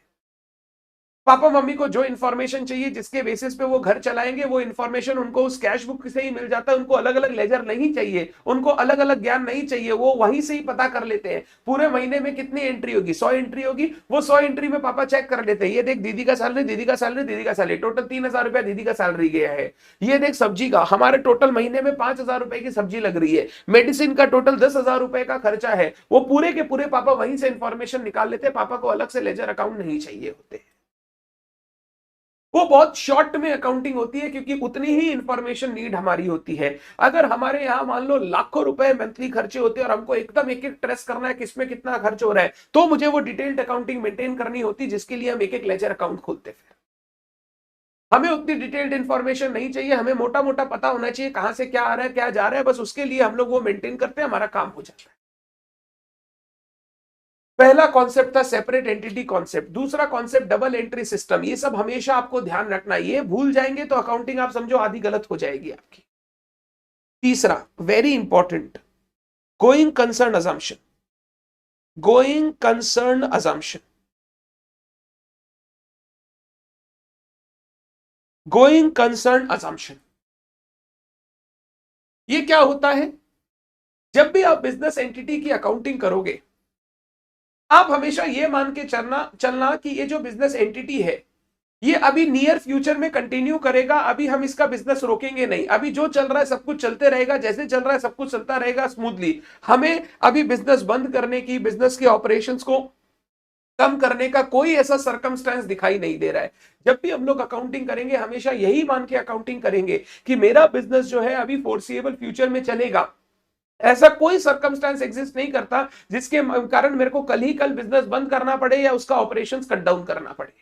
पापा मम्मी को जो इन्फॉर्मेशन चाहिए जिसके बेसिस पे वो घर चलाएंगे वो इन्फॉर्मेशन उनको उस कैश बुक से ही मिल जाता है। उनको अलग अलग लेजर नहीं चाहिए, उनको अलग अलग ज्ञान नहीं चाहिए, वो वहीं से ही पता कर लेते हैं पूरे महीने में कितनी एंट्री होगी। 100 एंट्री होगी, वो 100 एंट्री में पापा चेक कर लेते हैं। ये देख दीदी का सैलरी टोटल 3,000 रुपया दीदी का सैलरी गया है। ये देख सब्जी का हमारे टोटल महीने में 5,000 रुपए की सब्जी लग रही है। मेडिसिन का टोटल 10,000 रुपए का खर्चा है। वो पूरे के पूरे पापा वहीं से इंफॉर्मेशन निकाल लेते हैं। पापा को अलग से लेजर अकाउंट नहीं चाहिए होते। वो बहुत शॉर्ट में अकाउंटिंग होती है क्योंकि उतनी ही इंफॉर्मेशन नीड हमारी होती है। अगर हमारे यहां मान लो लाखों रुपए मंथली खर्चे होते हैं और हमको एकदम एक एक ट्रेस करना है किसमें कितना खर्च हो रहा है, तो मुझे वो डिटेल्ड अकाउंटिंग मेंटेन करनी होती, जिसके लिए हम एक एक लेजर अकाउंट खोलते। फिर हमें उतनी डिटेल्ड इंफॉर्मेशन नहीं चाहिए, हमें मोटा मोटा पता होना चाहिए कहां से क्या आ रहा है क्या जा रहा है, बस उसके लिए हम लोग वो मेंटेन करते हैं, हमारा काम हो जाता है। पहला कॉन्सेप्ट था सेपरेट एंटिटी कॉन्सेप्ट। दूसरा कॉन्सेप्ट डबल एंट्री सिस्टम। ये सब हमेशा आपको ध्यान रखना, ये भूल जाएंगे तो अकाउंटिंग आप समझो आधी गलत हो जाएगी आपकी। तीसरा very important, going concern assumption. Going concern assumption, going concern assumption. ये क्या होता है? जब भी आप बिजनेस एंटिटी की अकाउंटिंग करोगे आप हमेशा ये मान के चलना कि ये जो बिजनेस एंटिटी है ये अभी नियर फ्यूचर में कंटिन्यू करेगा। अभी हम इसका बिजनेस रोकेंगे नहीं, अभी जो चल रहा है सब कुछ चलते रहेगा, जैसे चल रहा है सब कुछ चलता रहेगा स्मूथली। हमें अभी बिजनेस बंद करने की, बिजनेस के ऑपरेशंस को कम करने का कोई ऐसा सर्कमस्टेंस दिखाई नहीं दे रहा है। जब भी हम लोग अकाउंटिंग करेंगे हमेशा यही मान के अकाउंटिंग करेंगे कि मेरा बिजनेस जो है अभी फोर्सिएबल फ्यूचर में चलेगा। ऐसा कोई सर्कमस्टेंस एग्जिस्ट नहीं करता जिसके कारण मेरे को कल ही कल बिजनेस बंद करना पड़े या उसका ऑपरेशंस कट डाउन करना पड़े।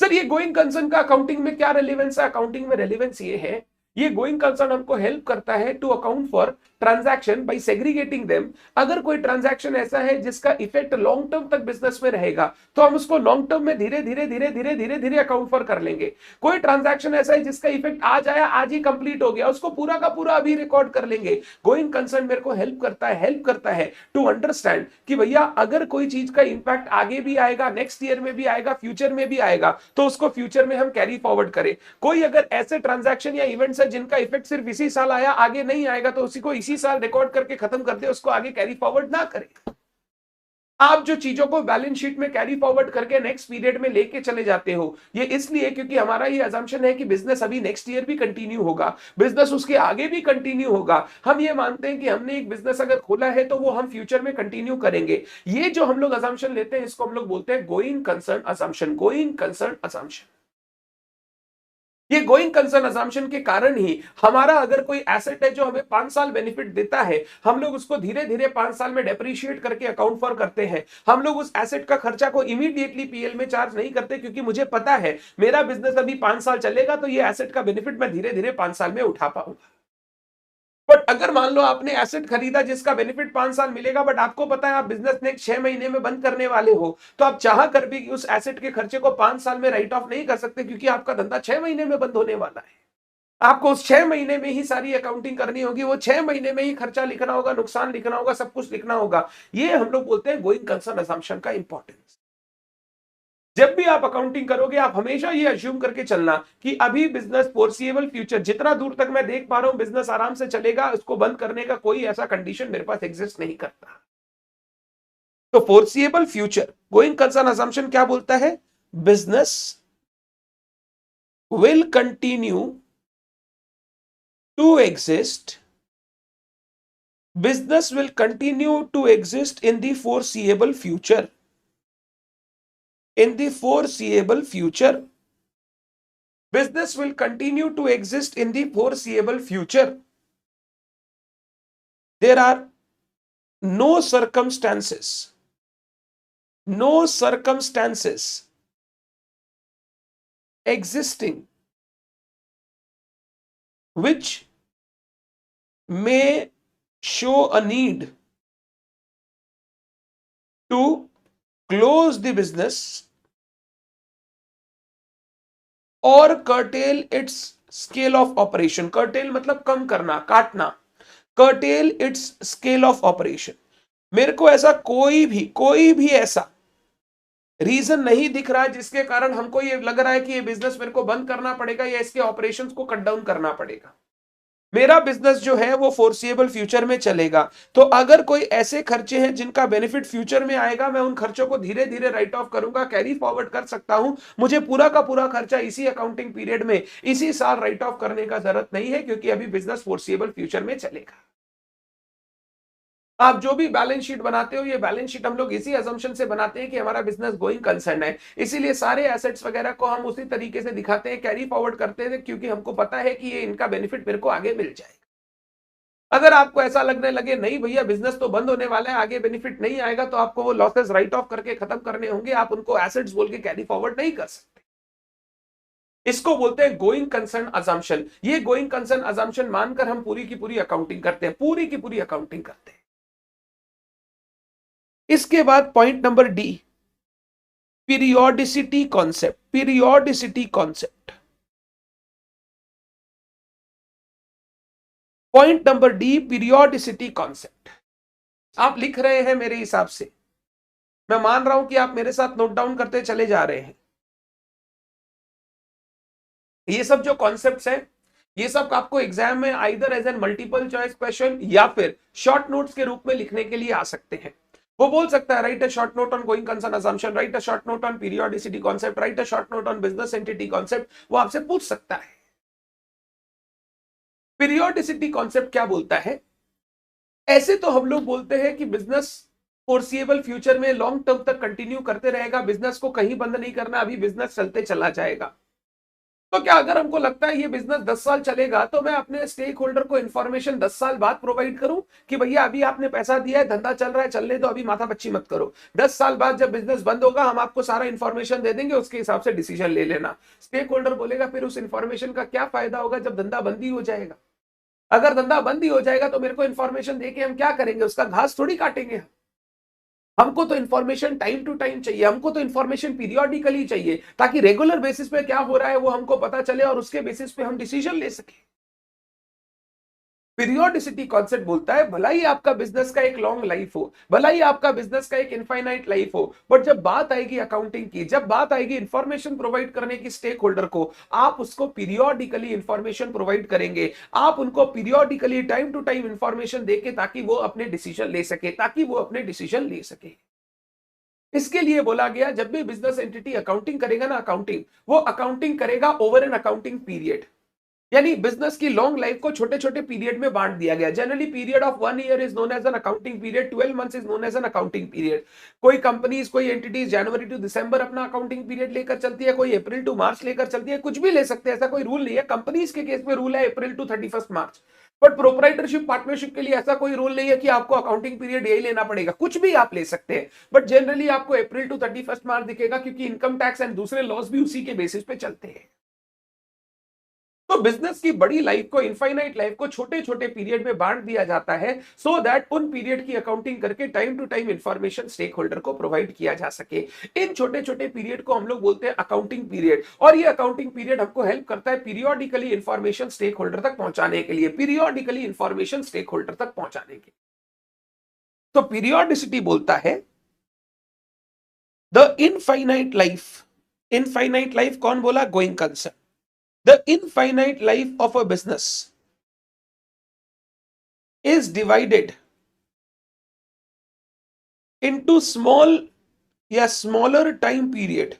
सर ये गोइंग कंसर्न का अकाउंटिंग में क्या रेलेवेंस है? अकाउंटिंग में रेलेवेंस ये है, ये गोइंग कंसर्न हमको हेल्प करता है to account for transaction by segregating them. अगर कोई ट्रांजैक्शन ऐसा है जिसका इफेक्ट लॉन्ग टर्म तक बिजनेस में रहेगा तो हम उसको लॉन्ग टर्म में धीरे धीरे अकाउंट फॉर कर लेंगे। कोई ट्रांजैक्शन ऐसा है जिसका इफेक्ट आज आया आज ही कंप्लीट हो गया, उसको पूरा का पूरा अभी रिकॉर्ड कर लेंगे। गोइंग कंसर्न मेरे को हेल्प करता है टू अंडरस्टैंड कि भैया अगर कोई चीज का इंपैक्ट आगे भी आएगा, नेक्स्ट ईयर में भी आएगा, फ्यूचर में भी आएगा, तो उसको फ्यूचर में हम कैरी फॉरवर्ड करें। कोई अगर ऐसे ट्रांजैक्शन या इवेंट्स है जिनका इफेक्ट सिर्फ इसी साल आया आगे नहीं आएगा तो उसी को इसी साल रिकॉर्ड करके खत्म कर दे, उसको आगे कैरी फॉरवर्ड ना करें। आप जो चीजों को बैलेंस शीट में कैरी फॉरवर्ड करके नेक्स्ट पीरियड में लेके चले जाते हो, ये इसलिए क्योंकि हमारा ये अजम्पशन है कि बिजनेस अभी नेक्स्ट ईयर भी कंटिन्यू होगा, बिजनेस उसके आगे भी कंटिन्यू होगा। हम ये मानते हैं कि हमने एक बिजनेस अगर खोला है तो वो हम फ्यूचर में कंटिन्यू करेंगे। ये जो हम लोग अजम्पशन लेते हैं इसको हम लोग बोलते हैं going concern assumption. Going concern assumption, ये गोइंग कंसर्न अजम्पशन के कारण ही हमारा अगर कोई एसेट है जो हमें 5 साल बेनिफिट देता है, हम लोग उसको धीरे धीरे 5 साल में डेप्रिशिएट करके अकाउंट फॉर करते हैं। हम लोग उस एसेट का खर्चा को इमीडिएटली पीएल में चार्ज नहीं करते क्योंकि मुझे पता है मेरा बिजनेस अभी 5 साल चलेगा तो ये एसेट का बेनिफिट मैं धीरे धीरे 5 साल में उठा पाऊंगा। बट बट अगर मान लो आपने एसेट खरीदा जिसका बेनिफिट 5 साल मिलेगा, बट आपको पता है आप बिजनेस नेक्स्ट 6 महीने में बंद करने वाले हो, तो आप चाह कर भी उस एसेट के खर्चे को 5 साल में राइट ऑफ नहीं कर सकते, क्योंकि आपका धंधा 6 महीने में बंद होने वाला है। आपको उस 6 महीने में ही सारी अकाउंटिंग करनी होगी, वो 6 महीने में ही खर्चा लिखना होगा, नुकसान लिखना होगा, सब कुछ लिखना होगा। ये हम लोग बोलते हैं गोइंग कंसर्न असम्पशन का इंपॉर्टेंस। जब भी आप अकाउंटिंग करोगे, आप हमेशा ये अज्यूम करके चलना कि अभी बिजनेस फोर्सिएबल फ्यूचर, जितना दूर तक मैं देख पा रहा हूं बिजनेस आराम से चलेगा, उसको बंद करने का कोई ऐसा कंडीशन मेरे पास एग्जिस्ट नहीं करता। तो foreseeable future going concern assumption क्या बोलता है? Business will continue to exist, business will continue to exist in the foreseeable future. In the foreseeable future, business will continue to exist in the foreseeable future. There are no circumstances existing which may show a need to close the business or curtail its scale of operation. curtail मतलब कम करना, काटना। curtail its scale of operation. मेरे को ऐसा कोई भी ऐसा reason नहीं दिख रहा है जिसके कारण हमको ये लग रहा है कि ये बिजनेस मेरे को बंद करना पड़ेगा या इसके ऑपरेशंस को कट डाउन करना पड़ेगा। मेरा बिजनेस जो है वो फोर्सिएबल फ्यूचर में चलेगा। तो अगर कोई ऐसे खर्चे हैं जिनका बेनिफिट फ्यूचर में आएगा, मैं उन खर्चों को धीरे धीरे राइट ऑफ करूंगा, कैरी फॉरवर्ड कर सकता हूं। मुझे पूरा का पूरा खर्चा इसी अकाउंटिंग पीरियड में, इसी साल राइट ऑफ करने का जरूरत नहीं है, क्योंकि अभी बिजनेस फोर्सिएबल फ्यूचर में चलेगा। आप जो भी बैलेंस शीट बनाते हो, ये बैलेंस शीट हम लोग इसी अजम्पशन से बनाते हैं कि हमारा बिजनेस गोइंग कंसर्न है, इसीलिए सारे एसेट्स वगैरह को हम उसी तरीके से दिखाते हैं, कैरी फॉरवर्ड करते हैं, क्योंकि हमको पता है कि ये इनका बेनिफिट मेरे को आगे मिल जाएगा। अगर आपको ऐसा लगने लगे नहीं भैया बिजनेस तो बंद होने वाला है, आगे बेनिफिट नहीं आएगा, तो आपको वो लॉसेस राइट ऑफ करके खत्म करने होंगे, आप उनको एसेट्स बोल के कैरी फॉरवर्ड नहीं कर सकते। इसको बोलते हैं गोइंग कंसर्न अजम्पशन। ये गोइंग कंसर्न अजम्पशन मानकर हम पूरी की पूरी अकाउंटिंग करते हैं, पूरी की पूरी अकाउंटिंग करते हैं। इसके बाद point number D, periodicity concept. Periodicity concept, point number D, periodicity concept. आप लिख रहे हैं मेरे हिसाब से, मैं मान रहा हूं कि आप मेरे साथ नोट डाउन करते चले जा रहे हैं। ये सब जो कॉन्सेप्ट्स हैं, ये सब आपको एग्जाम में either as an multiple choice question या फिर शॉर्ट नोट्स के रूप में लिखने के लिए आ सकते हैं। वो बोल सकता है right a short note on going concern assumption, right a short note on periodicity concept, right a short note on business entity concept, वो आपसे पूछ सकता है। पीरियोडिसिटी कॉन्सेप्ट क्या बोलता है? ऐसे तो हम लोग बोलते हैं कि बिजनेस फोर्सिएबल फ्यूचर में लॉन्ग टर्म तक कंटिन्यू करते रहेगा, बिजनेस को कहीं बंद नहीं करना, अभी बिजनेस चलते चला जाएगा। तो क्या अगर हमको लगता है ये बिजनेस 10 साल चलेगा, तो मैं अपने स्टेक होल्डर को इन्फॉर्मेशन 10 साल बाद प्रोवाइड करूं कि भैया अभी आपने पैसा दिया है, धंधा चल रहा है, चलने दो, अभी माथा पच्ची मत करो, 10 साल बाद जब बिजनेस बंद होगा हम आपको सारा इन्फॉर्मेशन दे देंगे, उसके हिसाब से डिसीजन ले लेना। स्टेक होल्डर बोलेगा फिर उस इन्फॉर्मेशन का क्या फायदा होगा जब धंधा बंद ही हो जाएगा? अगर धंधा बंद ही हो जाएगा तो मेरे को इन्फॉर्मेशन देके हम क्या करेंगे? उसका घास थोड़ी काटेंगे। हमको तो इन्फॉर्मेशन टाइम टू टाइम चाहिए, हमको तो इन्फॉर्मेशन पीरियोडिकली चाहिए, ताकि रेगुलर बेसिस पे क्या हो रहा है वो हमको पता चले और उसके बेसिस पे हम डिसीजन ले सके। पीरियोडिसिटी कॉन्सेप्ट बोलता है भला ही आपका बिजनेस का एक लॉन्ग लाइफ हो, भला ही आपका बिजनेस का एक इनफाइनाइट लाइफ हो, बट जब बात आएगी अकाउंटिंग की, जब बात आएगी इंफॉर्मेशन प्रोवाइड करने की स्टेक होल्डर को, आप उसको पीरियोडिकली इंफॉर्मेशन प्रोवाइड करेंगे, आप उनको periodically time to time information देके ताकि वो अपने डिसीजन ले सके, इसके लिए बोला गया जब भी बिजनेस एंटिटी अकाउंटिंग करेगा ना, वो अकाउंटिंग करेगा ओवर एन अकाउंटिंग पीरियड, यानी बिजनेस की लॉन्ग लाइफ को छोटे छोटे पीरियड में बांट दिया गया। Generally period of 1 year is known as an accounting period, 12 months is known as an accounting period. कोई कंपनीज, कोई एंटिटीज जनवरी टू दिसंबर अपना अकाउंटिंग पीरियड लेकर चलती है, कोई अप्रैल टू मार्च लेकर चलती है, कुछ भी ले सकते हैं, ऐसा कोई रूल नहीं है। कंपनीज के केस में रूल है April to 31 March, but proprietorship partnership के लिए ऐसा कोई रूल नहीं है कि आपको अकाउंटिंग पीरियड यही लेना पड़ेगा, कुछ भी आप ले सकते हैं, बट जनरली आपको अप्रैल टू 31 मार्च दिखेगा, क्योंकि इनकम टैक्स एंड दूसरे लॉस भी उसी के बेसिस पे चलते हैं। तो बिजनेस की बड़ी लाइफ को, इनफाइनाइट लाइफ को छोटे छोटे पीरियड में बांट दिया जाता है, सो दैट उन पीरियड की अकाउंटिंग करके time to time information stakeholder को प्रोवाइड किया जा सके। इन छोटे छोटे पीरियड को हम लोग बोलते हैं अकाउंटिंग पीरियड, और ये अकाउंटिंग पीरियड हमको हेल्प करता है पीरियोडिकली इंफॉर्मेशन स्टेक होल्डर तक पहुंचाने के लिए, पीरियोडिकली इंफॉर्मेशन स्टेक होल्डर तक पहुंचाने के लिए। तो पीरियोडिसिटी बोलता है द इनफाइनाइट लाइफ कौन बोला? Going concern. The infinite life of a business is divided into small या smaller time period.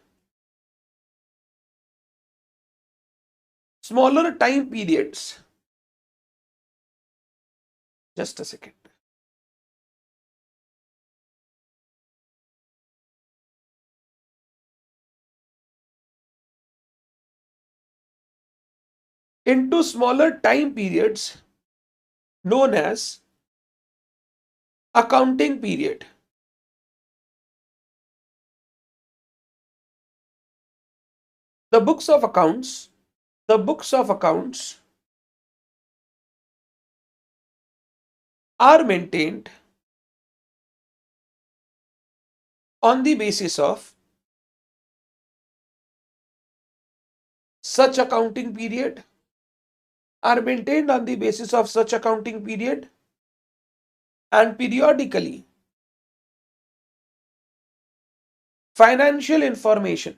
Smaller time periods. Just a second. Into smaller time periods known as accounting period. The books of accounts are maintained on the basis of such accounting period, and periodically financial information,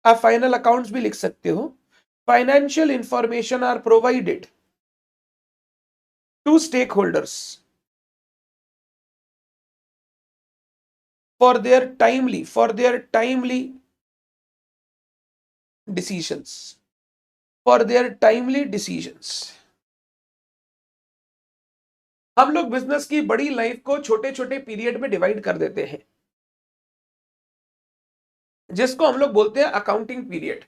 आप final accounts भी लिख सकते हो, financial information are provided to stakeholders for their timely decisions. हम लोग business की बड़ी life को छोटे छोटे पीरियड में डिवाइड कर देते हैं, जिसको हम लोग बोलते हैं अकाउंटिंग पीरियड।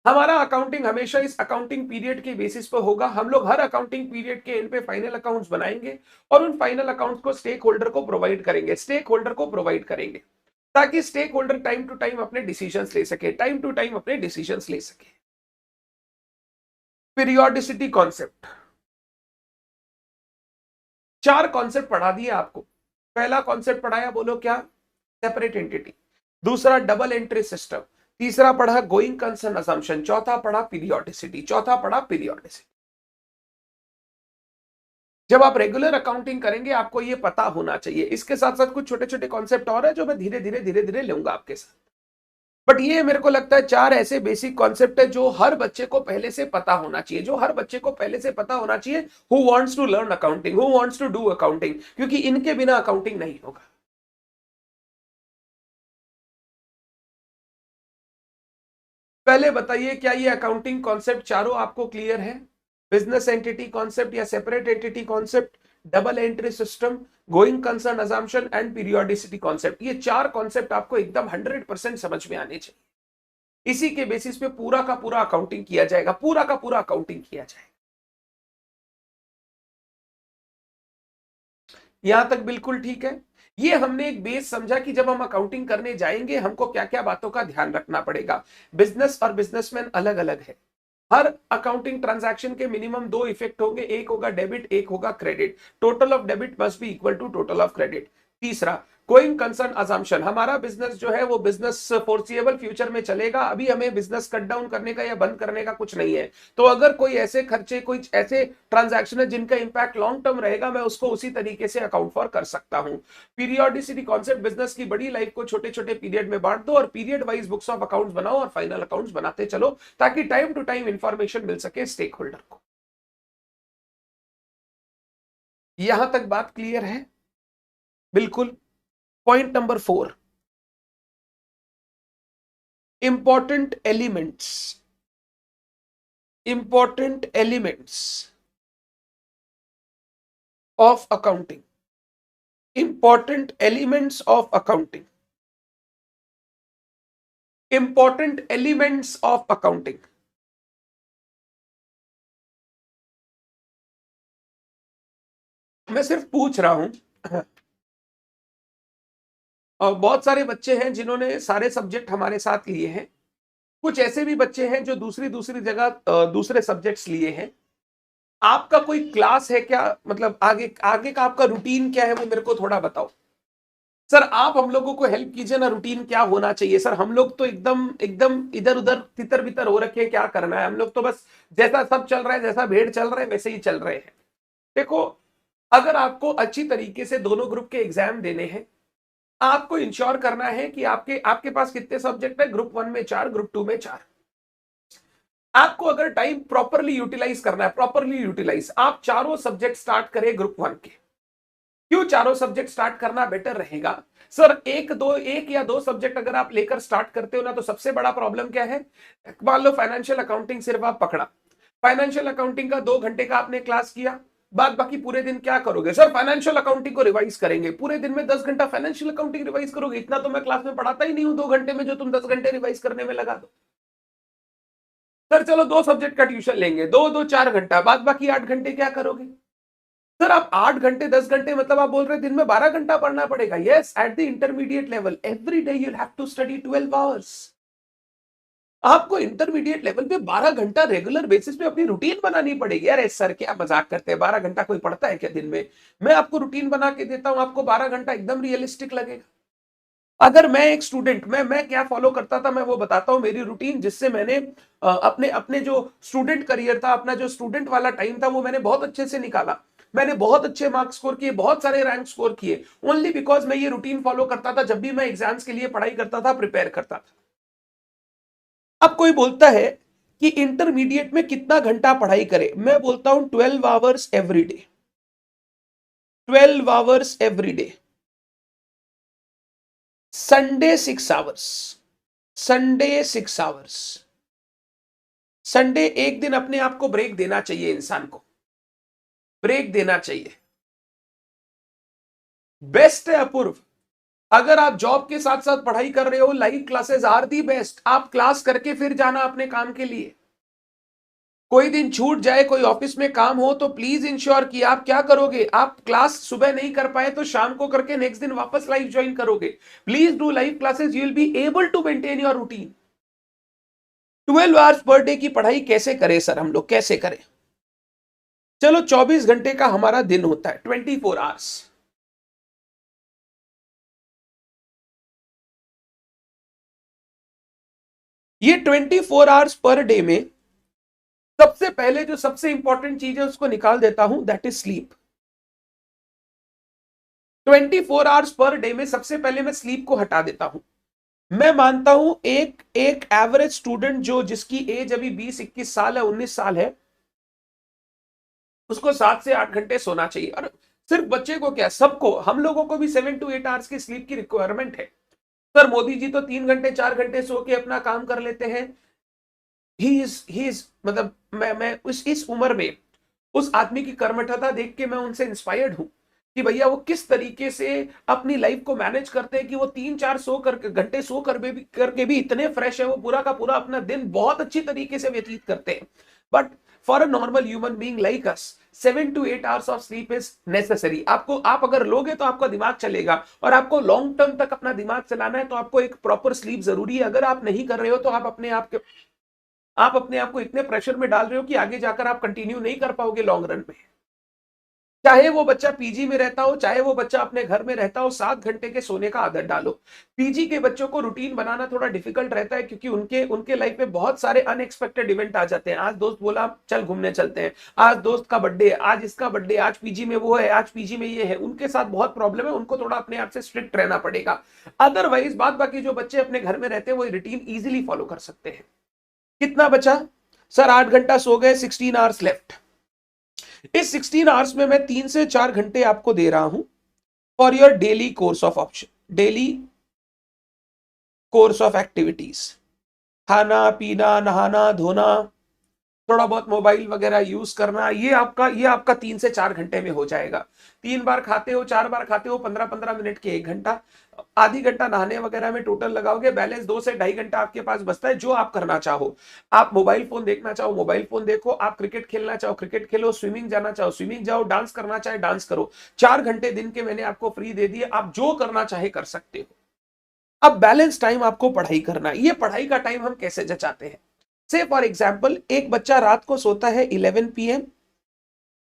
हमारा अकाउंटिंग हमेशा इस अकाउंटिंग पीरियड के बेसिस पर होगा। हम लोग हर अकाउंटिंग पीरियड के एंड पे फाइनल अकाउंट्स बनाएंगे और उन फाइनल अकाउंट्स को स्टेक होल्डर को प्रोवाइड करेंगे, ताकि stakeholder time to time अपने डिसीजंस ले सके, पीरियोडिसिटी कॉन्सेप्ट, 4 कॉन्सेप्ट पढ़ा दिए आपको। पहला कॉन्सेप्ट पढ़ाया, बोलो क्या? Separate entity. दूसरा डबल एंट्री सिस्टम। तीसरा पढ़ा गोइंग कंसर्न असम्पशन। चौथा पढ़ा पीरियोडिसिटी। जब आप रेगुलर अकाउंटिंग करेंगे आपको ये पता होना चाहिए। इसके साथ साथ कुछ छोटे छोटे कॉन्सेप्ट और है जो मैं धीरे धीरे लूंगा आपके साथ, बट ये मेरे को लगता है 4 ऐसे बेसिक कॉन्सेप्ट है जो हर बच्चे को पहले से पता होना चाहिए, who wants to learn accounting, who wants to do accounting, क्योंकि इनके बिना अकाउंटिंग नहीं होगा। पहले बताइए, क्या ये अकाउंटिंग कॉन्सेप्ट चारों आपको क्लियर है? बिजनेस एंटिटी कॉन्सेप्ट या separate entity concept, double entry system, going concern assumption and periodicity concept, ये 4 कॉन्सेप्ट आपको एकदम 100% समझ में आने चाहिए। इसी के बेसिस पे पूरा का पूरा अकाउंटिंग किया जाएगा, यहां तक बिल्कुल ठीक है। ये हमने एक बेस समझा कि जब हम अकाउंटिंग करने जाएंगे हमको क्या क्या बातों का ध्यान रखना पड़ेगा। बिजनेस और बिजनेसमैन अलग अलग है। हर अकाउंटिंग ट्रांजैक्शन के मिनिमम 2 इफेक्ट होंगे, एक होगा डेबिट, एक होगा credit. Total of debit must be equal to total of credit. तीसरा, गोइंग कंसर्न अजम्पशन, हमारा बिजनेस जो है वो बिजनेस फोर्सिएबल फ्यूचर में चलेगा, अभी हमें बिजनेस कट डाउन करने का या बंद करने का कुछ नहीं है। तो अगर कोई ऐसे खर्चे, कोई ऐसे ट्रांजैक्शन है जिनका इंपैक्ट लॉन्ग टर्म रहेगा, मैं उसको उसी तरीके से अकाउंट फॉर कर सकता हूं। पीरियोडिसिटी कॉन्सेप्ट, बिजनेस की बड़ी लाइफ को छोटे छोटे पीरियड में बांट दो और period wise books of accounts बनाओ और फाइनल अकाउंट्स बनाते चलो, ताकि टाइम टू टाइम इंफॉर्मेशन मिल सके स्टेक होल्डर को। यहां तक बात क्लियर है? बिल्कुल। Point number 4, important elements of accounting, important elements of accounting। मैं सिर्फ पूछ रहा हूं, और बहुत सारे बच्चे हैं जिन्होंने सारे सब्जेक्ट हमारे साथ लिए हैं, कुछ ऐसे भी बच्चे हैं जो दूसरी दूसरी जगह दूसरे सब्जेक्ट्स लिए हैं। आपका कोई क्लास है क्या, मतलब आगे आगे का आपका रूटीन क्या है, वो मेरे को थोड़ा बताओ सर। आप हम लोगों को हेल्प कीजिए ना, रूटीन क्या होना चाहिए सर। हम लोग तो एकदम एकदम इधर उधर तितर बितर हो रखे हैं, क्या करना है हम लोग तो बस जैसा सब चल रहा है, जैसा भेड़ चल रहा है वैसे ही चल रहे हैं। देखो, अगर आपको अच्छी तरीके से दोनों ग्रुप के एग्जाम देने हैं, आपको इंश्योर करना है कि आपके आपके पास कितने सब्जेक्ट है, ग्रुप 1 में 4, ग्रुप 2 में 4। आपको अगर टाइम प्रॉपरली यूटिलाइज करना है, प्रॉपरली यूटिलाइज, आप चारों सब्जेक्ट स्टार्ट करें ग्रुप 1 के। क्यों चारों सब्जेक्ट स्टार्ट करना बेटर रहेगा सर? एक या दो सब्जेक्ट अगर आप लेकर स्टार्ट करते हो ना, तो सबसे बड़ा प्रॉब्लम क्या है, मान लो फाइनेंशियल अकाउंटिंग सिर्फ आप पकड़ा, फाइनेंशियल अकाउंटिंग का 2 घंटे का आपने क्लास किया, बाद बाकी पूरे दिन क्या करोगे सर? फाइनेंशियल अकाउंटिंग को रिवाइज करेंगे, पूरे दिन में 10 घंटा फाइनेंशियल अकाउंटिंग रिवाइज करोगे? इतना तो मैं क्लास में पढ़ाता ही नहीं हूं 2 घंटे में, जो तुम 10 घंटे रिवाइज करने में लगा दो। सर चलो 2 सब्जेक्ट का ट्यूशन लेंगे, 4 घंटा, बाद बाकी 8 घंटे क्या करोगे? सर आप 8 घंटे 10 घंटे, मतलब आप बोल रहे दिन में 12 घंटा पढ़ना पड़ेगा? Yes, at the intermediate level every day you have to study 12 hours. आपको इंटरमीडिएट लेवल पे 12 घंटा रेगुलर बेसिस पे अपनी रूटीन बनानी पड़ेगी। अरे सर क्या मजाक करते हैं, 12 घंटा कोई पढ़ता है क्या दिन में? मैं आपको रूटीन बना के देता हूं, आपको 12 घंटा एकदम रियलिस्टिक लगेगा। अगर मैं एक स्टूडेंट, मैं क्या फॉलो करता था, मैं वो बताता हूं मेरी रूटीन, जिससे मैंने अपने अपने जो स्टूडेंट करियर था, अपना जो स्टूडेंट वाला टाइम था, वो मैंने बहुत अच्छे से निकाला। मैंने बहुत अच्छे मार्क्स स्कोर किए, बहुत सारे रैंक स्कोर किए, ओनली बिकॉज मैं ये रूटीन फॉलो करता था जब भी मैं एग्जाम्स के लिए पढ़ाई करता था, प्रिपेयर करता था। अब कोई बोलता है कि इंटरमीडिएट में कितना घंटा पढ़ाई करे, मैं बोलता हूं 12 hours every day, 12 hours every day. Sunday 6 hours, Sunday 6 hours. Sunday एक दिन अपने आप को ब्रेक देना चाहिए, इंसान को ब्रेक देना चाहिए। बेस्ट है अपूर्व, अगर आप जॉब के साथ साथ पढ़ाई कर रहे हो, live classes are the best. आप क्लास करके फिर जाना अपने काम के लिए। कोई दिन छूट जाए, कोई ऑफिस में काम हो, तो प्लीज इंश्योर कि आप क्या करोगे, आप क्लास सुबह नहीं कर पाए तो शाम को करके नेक्स्ट दिन वापस लाइव ज्वाइन करोगे। Please do live classes, you will be able to maintain your routine. 12 hours per day की पढ़ाई कैसे करें सर, हम लोग कैसे करें? चलो 24 घंटे का हमारा दिन होता है, 24 आवर्स। ये 24 आवर्स पर डे में सबसे पहले जो सबसे इंपॉर्टेंट चीज है उसको निकाल देता हूं, that is sleep. 24 hours per day में सबसे पहले मैं स्लीप को हटा देता हूं। मैं मानता हूं एक एक एवरेज स्टूडेंट जो जिसकी एज अभी 20-21 साल है, 19 साल है, उसको 7 से 8 घंटे सोना चाहिए। और सिर्फ बच्चे को क्या, सबको, हम लोगों को भी 7 to 8 आवर्स की स्लीप की रिक्वायरमेंट है। सर मोदी जी तो 3 घंटे 4 घंटे सो के अपना काम कर लेते हैं। ही इज मतलब मैं इस उम्र में उस आदमी की कर्मठता देख के मैं उनसे इंस्पायर्ड हूं कि भैया वो किस तरीके से अपनी लाइफ को मैनेज करते हैं, कि वो 3-4 सो कर घंटे सो करके भी इतने फ्रेश है, वो पूरा का पूरा अपना दिन बहुत अच्छी तरीके से व्यतीत करते हैं। But for a normal human being like us, 7 to 8 hours of sleep is necessary. आपको, आप अगर लोगे तो आपका दिमाग चलेगा, और आपको लॉन्ग टर्म तक अपना दिमाग चलाना है तो आपको एक प्रॉपर स्लीप जरूरी है। अगर आप नहीं कर रहे हो तो आप अपने आप को इतने प्रेशर में डाल रहे हो कि आगे जाकर आप कंटिन्यू नहीं कर पाओगे लॉन्ग रन में। चाहे वो बच्चा पीजी में रहता हो, चाहे वो बच्चा अपने घर में रहता हो, 7 घंटे के सोने का आदत डालो। पीजी के बच्चों को रूटीन बनाना थोड़ा डिफिकल्ट रहता है, क्योंकि उनके उनके लाइफ में बहुत सारे अनएक्सपेक्टेड इवेंट आ जाते हैं। आज दोस्त बोला चल घूमने चलते हैं, आज दोस्त का बर्थडे है, आज इसका बर्थडे, आज पीजी में वो है, आज पीजी में ये है, उनके साथ बहुत प्रॉब्लम है, उनको थोड़ा अपने आप से स्ट्रिक्ट रहना पड़ेगा। अदरवाइज बाद बाकी जो बच्चे अपने घर में रहते हैं वो रूटीन इजिली फॉलो कर सकते हैं। कितना बचा सर? 8 घंटा सो गए, 16 आवर्स लेफ्ट। इस 16 आवर्स में मैं 3 से 4 घंटे आपको दे रहा हूं for your daily course of option, daily course of activities. खाना पीना, नहाना धोना, थोड़ा बहुत मोबाइल वगैरह यूज करना, ये आपका 3 से 4 घंटे में हो जाएगा। 3 बार खाते हो, 4 बार खाते हो, 15-15 मिनट के 1 घंटा, आधी घंटा नहाने वगैरह में टोटल लगाओगे, बैलेंस 2 से ढाई घंटा आपके पास बचता है। जो आप करना चाहो, आप मोबाइल फोन देखना चाहो मोबाइल फोन देखो, आप क्रिकेट खेलना चाहो क्रिकेट खेलो, स्विमिंग जाना चाहो स्विमिंग जाओ, डांस करना चाहे डांस करो। 4 घंटे दिन के मैंने आपको फ्री दे दिए, आप जो करना चाहे कर सकते हो। अब बैलेंस टाइम आपको पढ़ाई करना है। ये पढ़ाई का टाइम हम कैसे जचाते हैं? से फॉर एग्जाम्पल, एक बच्चा रात को सोता है 11 PM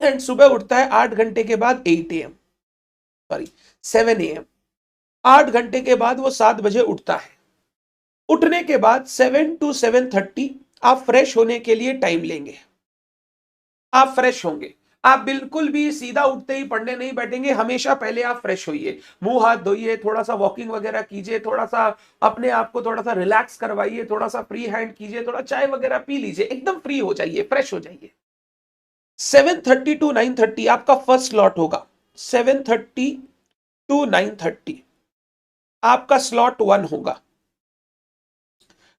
एंड सुबह उठता है 8 घंटे के बाद 8 AM, सॉरी 7 AM। 8 घंटे के बाद वो 7 बजे उठता है। उठने के बाद 7 to 7:30 आप फ्रेश होने के लिए टाइम लेंगे। आप फ्रेश होंगे, आप बिल्कुल भी सीधा उठते ही पढ़ने नहीं बैठेंगे, हमेशा पहले आप फ्रेश होइए, मुंह हाथ धोइए, थोड़ा सा वॉकिंग वगैरह कीजिए, थोड़ा सा अपने आप को थोड़ा सा रिलैक्स करवाइए, थोड़ा सा फ्री हैंड कीजिए, थोड़ा चाय वगैरह पी लीजिए, एकदम फ्री हो जाइए, फ्रेश हो जाइए। 7:30 to 9:30 आपका फर्स्ट स्लॉट होगा। 7:30 to 9:30 आपका स्लॉट 1 होगा।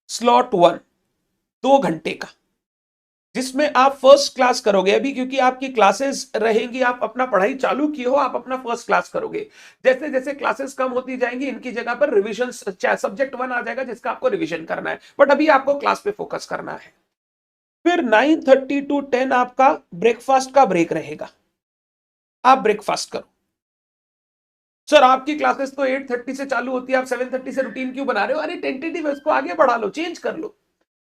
स्लॉट 1 2 घंटे का, जिसमें आप फर्स्ट क्लास करोगे। अभी क्योंकि आपकी क्लासेस रहेंगी, आप अपना पढ़ाई चालू की हो, आप अपना फर्स्ट क्लास करोगे। जैसे जैसे क्लासेस कम होती जाएंगी, इनकी जगह पर रिवीजन सब्जेक्ट 1 आ जाएगा, जिसका आपको रिवीजन करना है, बट अभी आपको क्लास पे फोकस करना है। फिर 9:30 to 10 आपका ब्रेकफास्ट का ब्रेक रहेगा। आप ब्रेकफास्ट करो। सर आपकी क्लासेस तो 8:30 से चालू होती है, आप 7:30 से रूटीन क्यों बना रहे हो? अरे टेंटेटिव है, उसको आगे बढ़ा लो, चेंज कर लो।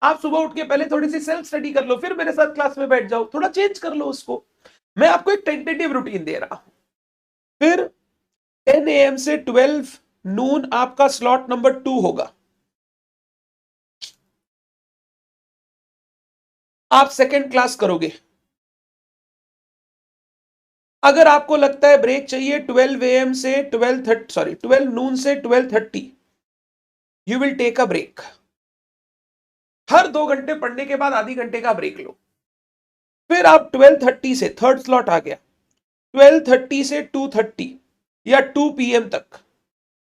आप सुबह उठ के पहले थोड़ी सी सेल्फ स्टडी कर लो, फिर मेरे साथ क्लास में बैठ जाओ, थोड़ा चेंज कर लो उसको। मैं आपको एक टेंटेटिव रूटीन दे रहा हूं। फिर 10 AM से 12 नून आपका स्लॉट नंबर 2 होगा। आप सेकेंड क्लास करोगे। अगर आपको लगता है ब्रेक चाहिए 12 AM से 12 नून से 12:30, you will take a break. हर 2 घंटे पढ़ने के बाद आधी घंटे का ब्रेक लो। फिर आप 12:30 से, थर्ड स्लॉट आ गया, 12:30 से 2:30 या 2 PM तक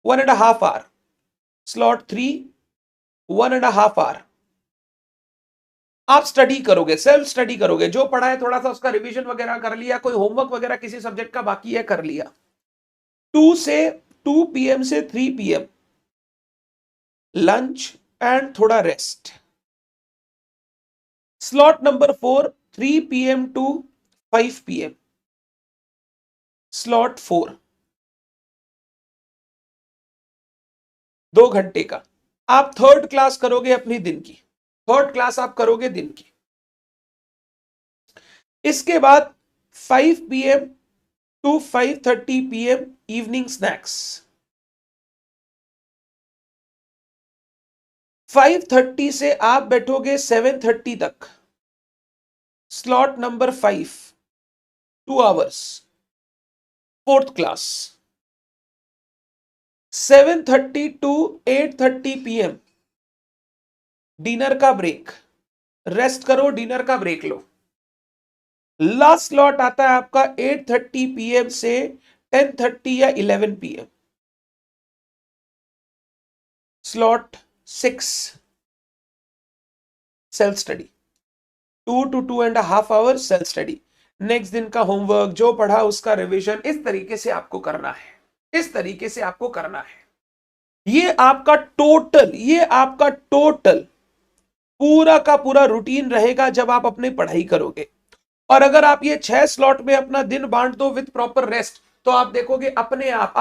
1.5 आवर। स्लॉट 3 1.5 आवर आप स्टडी करोगे, सेल्फ स्टडी करोगे। जो पढ़ा है थोड़ा सा उसका रिवीजन वगैरह कर लिया, कोई होमवर्क वगैरह किसी सब्जेक्ट का बाकी है कर लिया। 2 PM से 3 PM लंच एंड थोड़ा rest. Slot number 4 3 PM to 5 PM। Slot 4 2 घंटे का। आप थर्ड क्लास करोगे अपनी दिन की, थर्ड क्लास आप करोगे दिन की। इसके बाद 5 PM to 5:30 PM evening snacks. 5:30 से आप बैठोगे 7:30 तक। Slot number 5 2 hours, fourth class. 7:30 to 8:30 PM dinner का ब्रेक, रेस्ट करो, डिनर का ब्रेक लो। लास्ट स्लॉट आता है आपका 8:30 PM से 10:30 या 11 PM। Slot 6 self study, 2 to 2.5 hours self study. Next दिन का होमवर्क जो पढ़ा उसका रिवीजन, इस तरीके से आपको करना है, इस तरीके से आपको करना है। ये आपका टोटल पूरा का पूरा रूटीन रहेगा जब आप अपनी पढ़ाई करोगे। और अगर आप ये 6 स्लॉट में अपना दिन बांट दो विद प्रॉपर रेस्ट, तो आप देखोगे अपने आप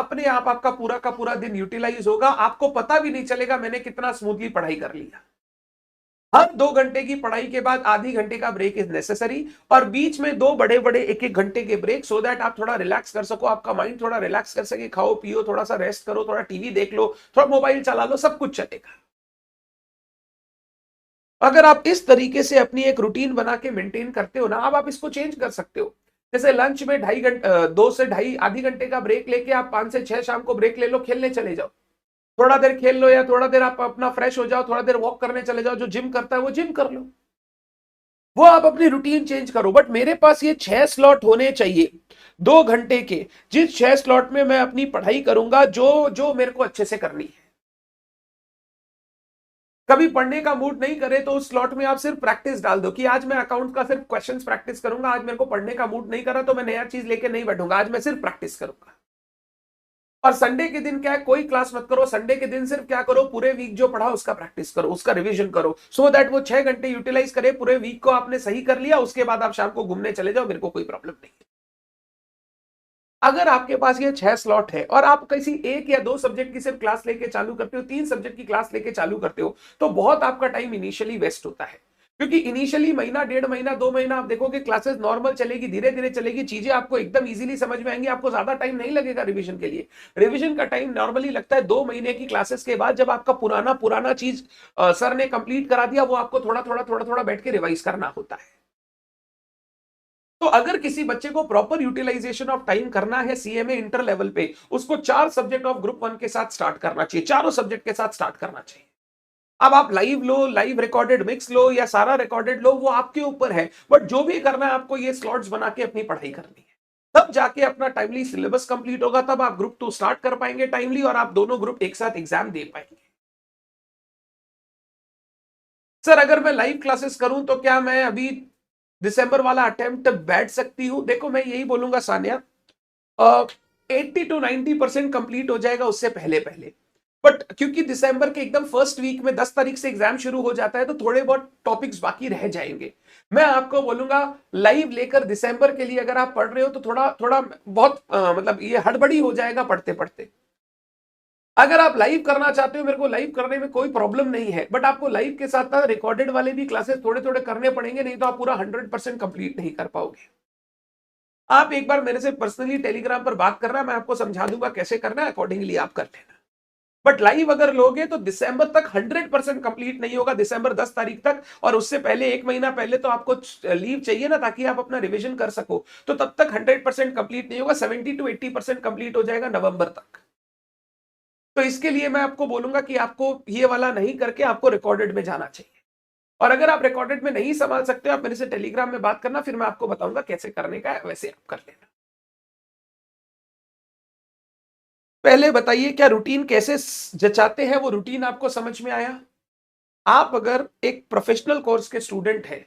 आपका पूरा का पूरा दिन यूटिलाइज होगा। आपको पता भी नहीं चलेगा मैंने कितना स्मूथली पढ़ाई कर लिया। हर 2 घंटे की पढ़ाई के बाद आधी घंटे का ब्रेक इज नेसेसरी, और बीच में 2 बड़े बड़े 1-1 घंटे के ब्रेक, सो दैट आप थोड़ा रिलैक्स कर सको, आपका माइंड थोड़ा रिलैक्स कर सके। खाओ पियो, थोड़ा सा रेस्ट करो, थोड़ा टीवी देख लो, थोड़ा मोबाइल चला लो, सब कुछ चलेगा। अगर आप इस तरीके से अपनी एक रूटीन बना के मेंटेन करते हो ना, अब आप इसको चेंज कर सकते हो। जैसे लंच में 2.5 घंटे 2 से 2.5 आधी घंटे का ब्रेक लेके आप 5 से 6 शाम को ब्रेक ले लो, खेलने चले जाओ, थोड़ा देर खेल लो, या थोड़ा देर आप अपना फ्रेश हो जाओ, थोड़ा देर वॉक करने चले जाओ। जो जिम करता है वो जिम कर लो, वो आप अपनी रूटीन चेंज करो। बट मेरे पास ये 6 स्लॉट होने चाहिए 2 घंटे के, जिस 6 स्लॉट में मैं अपनी पढ़ाई करूंगा जो जो मेरे को अच्छे से करनी है। कभी पढ़ने का मूड नहीं करे तो उस स्लॉट में आप सिर्फ प्रैक्टिस डाल दो कि आज मैं अकाउंट का सिर्फ क्वेश्चंस प्रैक्टिस करूंगा, आज मेरे को पढ़ने का मूड नहीं करा तो मैं नया चीज लेके नहीं बैठूंगा, आज मैं सिर्फ प्रैक्टिस करूंगा। और संडे के दिन क्या है, कोई क्लास मत करो, संडे के दिन सिर्फ क्या करो, पूरे वीक जो पढ़ा उसका प्रैक्टिस करो, उसका रिवीजन करो, सो दैट वो 6 घंटे यूटिलाइज करे। पूरे वीक को आपने सही कर लिया, उसके बाद आप शाम को घूमने चले जाओ, मेरे को कोई प्रॉब्लम नहीं है। अगर आपके पास ये 6 स्लॉट है और आप किसी एक या दो सब्जेक्ट की सिर्फ क्लास लेके चालू करते हो, 3 सब्जेक्ट की क्लास लेके चालू करते हो, तो बहुत आपका टाइम इनिशियली वेस्ट होता है। क्योंकि इनिशियली महीना, 1.5 महीना, 2 महीना आप देखोगे क्लासेस नॉर्मल चलेगी, धीरे धीरे चलेगी, चीजें आपको एकदम इजीली समझ में आएंगी, आपको ज्यादा टाइम नहीं लगेगा रिवीजन के लिए। रिवीजन का टाइम नॉर्मली लगता है 2 महीने की क्लासेस के बाद, जब आपका पुराना पुराना चीज सर ने कंप्लीट करा दिया, वो आपको थोड़ा थोड़ा थोड़ा थोड़ा बैठ के रिवाइज करना होता है। तो अगर किसी बच्चे को प्रॉपर यूटिलाइजेशन ऑफ टाइम करना है सीएमए इंटर लेवल पे, उसको 4 सब्जेक्ट ऑफ ग्रुप 1 के साथ स्टार्ट करना चाहिए, चारों सब्जेक्ट के साथ स्टार्ट करना चाहिए। अब आप लाइव लो, लाइव रिकॉर्डेड मिक्स लो या सारा रिकॉर्डेड लो, वो आपके ऊपर है, बट जो भी करना है आपको ये स्लॉट्स बना के अपनी पढ़ाई करनी है। तब जाके अपना टाइमली सिलेबस कंप्लीट होगा, तब आप ग्रुप 2 स्टार्ट कर पाएंगे टाइमली, और आप दोनों ग्रुप एक साथ एग्जाम दे पाएंगे। सर अगर मैं लाइव क्लासेस करूं तो क्या मैं अभी दिसंबर वाला अटेम्प्ट बैठ सकती हूं? देखो मैं यही बोलूंगा सानिया, 80 to 90% कंप्लीट हो जाएगा उससे पहले पहले। बट क्योंकि दिसंबर के एकदम फर्स्ट वीक में 10 तारीख से एग्जाम शुरू हो जाता है, तो थोड़े बहुत टॉपिक्स बाकी रह जाएंगे। मैं आपको बोलूंगा लाइव लेकर दिसंबर के लिए अगर आप पढ़ रहे हो तो थोड़ा थोड़ा बहुत मतलब ये हड़बड़ी हो जाएगा पढ़ते पढ़ते। अगर आप लाइव करना चाहते हो, मेरे को लाइव करने में कोई प्रॉब्लम नहीं है, बट आपको लाइव के साथ साथ रिकॉर्डेड वाले भी क्लासेस थोड़े थोड़े करने पड़ेंगे, नहीं तो आप पूरा 100% कंप्लीट नहीं कर पाओगे। आप एक बार मेरे से पर्सनली टेलीग्राम पर बात करना, मैं आपको समझा दूंगा कैसे करना है, अकॉर्डिंगली आप कर लेना। बट लाइव अगर लोगे तो दिसंबर तक 100% कंप्लीट नहीं होगा, दिसंबर 10 तारीख तक, और उससे पहले 1 महीना पहले तो आपको लीव चाहिए ना, ताकि आप अपना रिवीजन कर सको, तो तब तक 100% कंप्लीट नहीं होगा, 70 to 80% कंप्लीट हो जाएगा नवंबर तक। तो इसके लिए मैं आपको बोलूंगा कि आपको ये वाला नहीं करके आपको रिकॉर्डेड में जाना चाहिए। और अगर आप रिकॉर्डेड में नहीं संभाल सकते हो, आप मेरे से टेलीग्राम में बात करना, फिर मैं आपको बताऊंगा कैसे करने का है, वैसे आप कर लेना। पहले बताइए क्या रूटीन कैसे जचाते हैं, वो रूटीन आपको समझ में आया? आप अगर एक प्रोफेशनल कोर्स के स्टूडेंट हैं,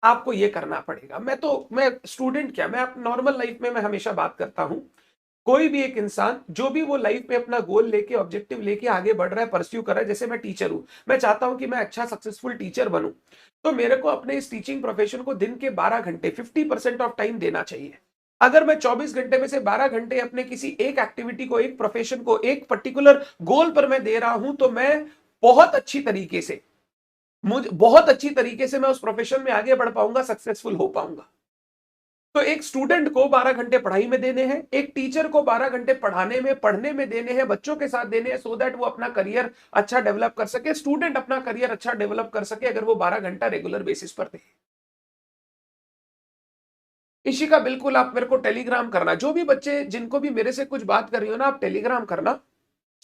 आपको ये करना पड़ेगा। मैं स्टूडेंट क्या, मैं आप नॉर्मल लाइफ में मैं हमेशा बात करता हूं, कोई भी एक इंसान जो भी वो लाइफ में अपना गोल लेके, ऑब्जेक्टिव लेके आगे बढ़ रहा है, परस्यू कर रहा है, जैसे मैं टीचर हूं, मैं चाहता हूं कि मैं अच्छा सक्सेसफुल टीचर बनूं, तो मेरे को अपने इस टीचिंग प्रोफेशन को दिन के 12 घंटे 50% ऑफ टाइम देना चाहिए। अगर मैं 24 घंटे में से 12 घंटे अपने किसी एक एक्टिविटी को, एक प्रोफेशन को, एक पर्टिकुलर गोल पर मैं दे रहा हूं, तो मैं बहुत अच्छी तरीके से बहुत अच्छी तरीके से मैं उस प्रोफेशन में आगे बढ़ पाऊंगा, सक्सेसफुल हो पाऊंगा। तो एक स्टूडेंट को 12 घंटे पढ़ाई में देने हैं, एक टीचर को 12 घंटे पढ़ाने में, पढ़ने में देने हैं, बच्चों के साथ देने हैं, सो दैट वो अपना करियर अच्छा डेवलप कर सके, स्टूडेंट अपना करियर अच्छा डेवलप कर सके, अगर वो 12 घंटा रेगुलर बेसिस पर दे। इसी का बिल्कुल आप मेरे को टेलीग्राम करना, जो भी बच्चे जिनको भी मेरे से कुछ बात कर रही हो ना, आप टेलीग्राम करना,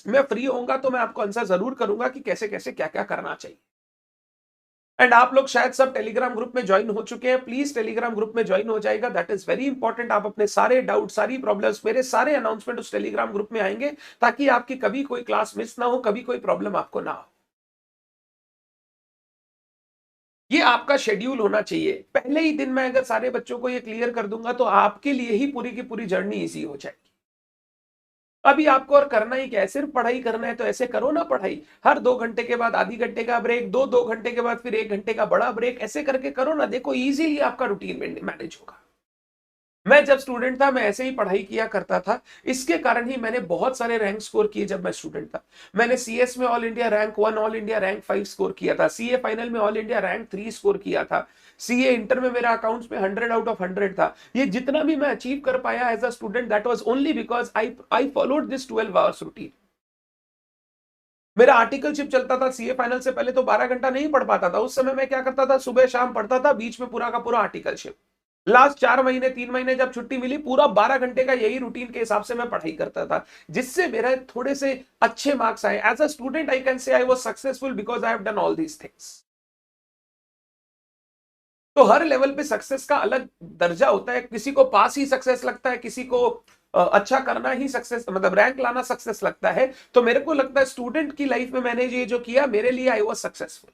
मैं फ्री होऊंगा तो मैं आपको आंसर जरूर करूंगा कि कैसे कैसे क्या क्या करना चाहिए। एंड आप लोग शायद सब टेलीग्राम ग्रुप में ज्वाइन हो चुके हैं, प्लीज टेलीग्राम ग्रुप में ज्वाइन हो जाएगा, दैट इज वेरी इंपॉर्टेंट। आप अपने सारे डाउट, सारी प्रॉब्लम्स, मेरे सारे अनाउंसमेंट उस टेलीग्राम ग्रुप में आएंगे, ताकि आपकी कभी कोई क्लास मिस ना हो, कभी कोई प्रॉब्लम आपको ना हो। ये आपका शेड्यूल होना चाहिए, पहले ही दिन में अगर सारे बच्चों को ये क्लियर कर दूंगा, तो आपके लिए ही पूरी की पूरी जर्नी इजी हो जाएगी। अभी आपको और करना ही क्या है, सिर्फ पढ़ाई करना है, तो ऐसे करो ना पढ़ाई, हर 2 घंटे के बाद आधी घंटे का ब्रेक, 2 घंटे के बाद फिर 1 घंटे का बड़ा ब्रेक, ऐसे करके करो ना, देखो इजीली आपका रूटीन मैनेज होगा। मैं जब स्टूडेंट था, मैं ऐसे ही पढ़ाई किया करता था, इसके कारण ही मैंने बहुत सारे रैंक स्कोर किए जब मैं स्टूडेंट था। मैंने सीएस में all India rank 1, all India rank 5 score किया था, सीए फाइनल में ऑल इंडिया रैंक 3 स्कोर किया था, सीए इंटर में मेरा अकाउंट्स में 100 आउट ऑफ 100 था। ये जितना भी मैं अचीव कर पाया as a student, that was only because I followed this 12 hours routine. मेरा आर्टिकलशिप चलता था, सीए फाइनल से पहले तो 12 घंटा नहीं पढ़ पाता था, उस समय मैं क्या करता था, सुबह शाम पढ़ता था, बीच में पूरा का पूरा आर्टिकलशिप। लास्ट 4 महीने 3 महीने जब छुट्टी मिली, पूरा 12 घंटे का यही रूटीन के हिसाब से मैं पढ़ाई करता था, जिससे मेरे थोड़े से अच्छे मार्क्स आए। As a student I can say I was successful because I have done all these things. तो हर लेवल पे सक्सेस का अलग दर्जा होता है, किसी को पास ही सक्सेस लगता है, किसी को अच्छा करना ही सक्सेस, मतलब रैंक लाना सक्सेस लगता है। तो मेरे को लगता है स्टूडेंट की लाइफ में मैंने ये जो किया, मेरे लिए आई वाज सक्सेसफुल।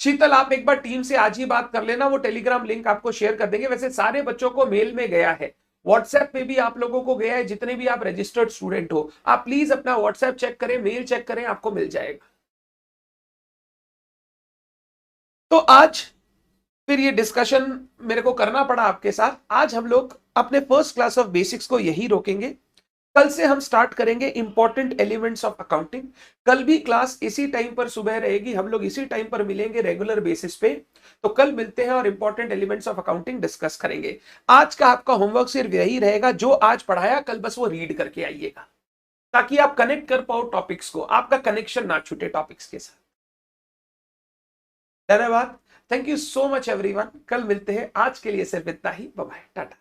शीतल आप एक बार टीम से आज ही बात कर लेना, वो टेलीग्राम लिंक आपको शेयर कर देंगे। वैसे सारे बच्चों को मेल में गया है, व्हाट्सएप पे भी आप लोगों को गया है, जितने भी आप रजिस्टर्ड स्टूडेंट हो, आप प्लीज अपना व्हाट्सएप चेक करें, मेल चेक करें, आपको मिल जाएगा। तो आज फिर ये डिस्कशन मेरे को करना पड़ा आपके साथ। आज हम लोग अपने फर्स्ट क्लास ऑफ बेसिक्स को यही रोकेंगे। कल से हम स्टार्ट करेंगे इंपॉर्टेंट एलिमेंट्स ऑफ अकाउंटिंग। कल भी क्लास इसी टाइम पर सुबह रहेगी, हम लोग इसी टाइम पर मिलेंगे रेगुलर बेसिस पे। तो कल मिलते हैं और important elements of accounting discuss करेंगे। आज का आपका होमवर्क सिर्फ यही रहेगा, जो आज पढ़ाया कल बस वो रीड करके आइएगा, ताकि आप कनेक्ट कर पाओ टॉपिक्स को, आपका कनेक्शन ना छूटे टॉपिक्स के साथ। धन्यवाद, thank you so much everyone. कल मिलते हैं, आज के लिए सिर्फ इतना ही। Bye bye, Tata.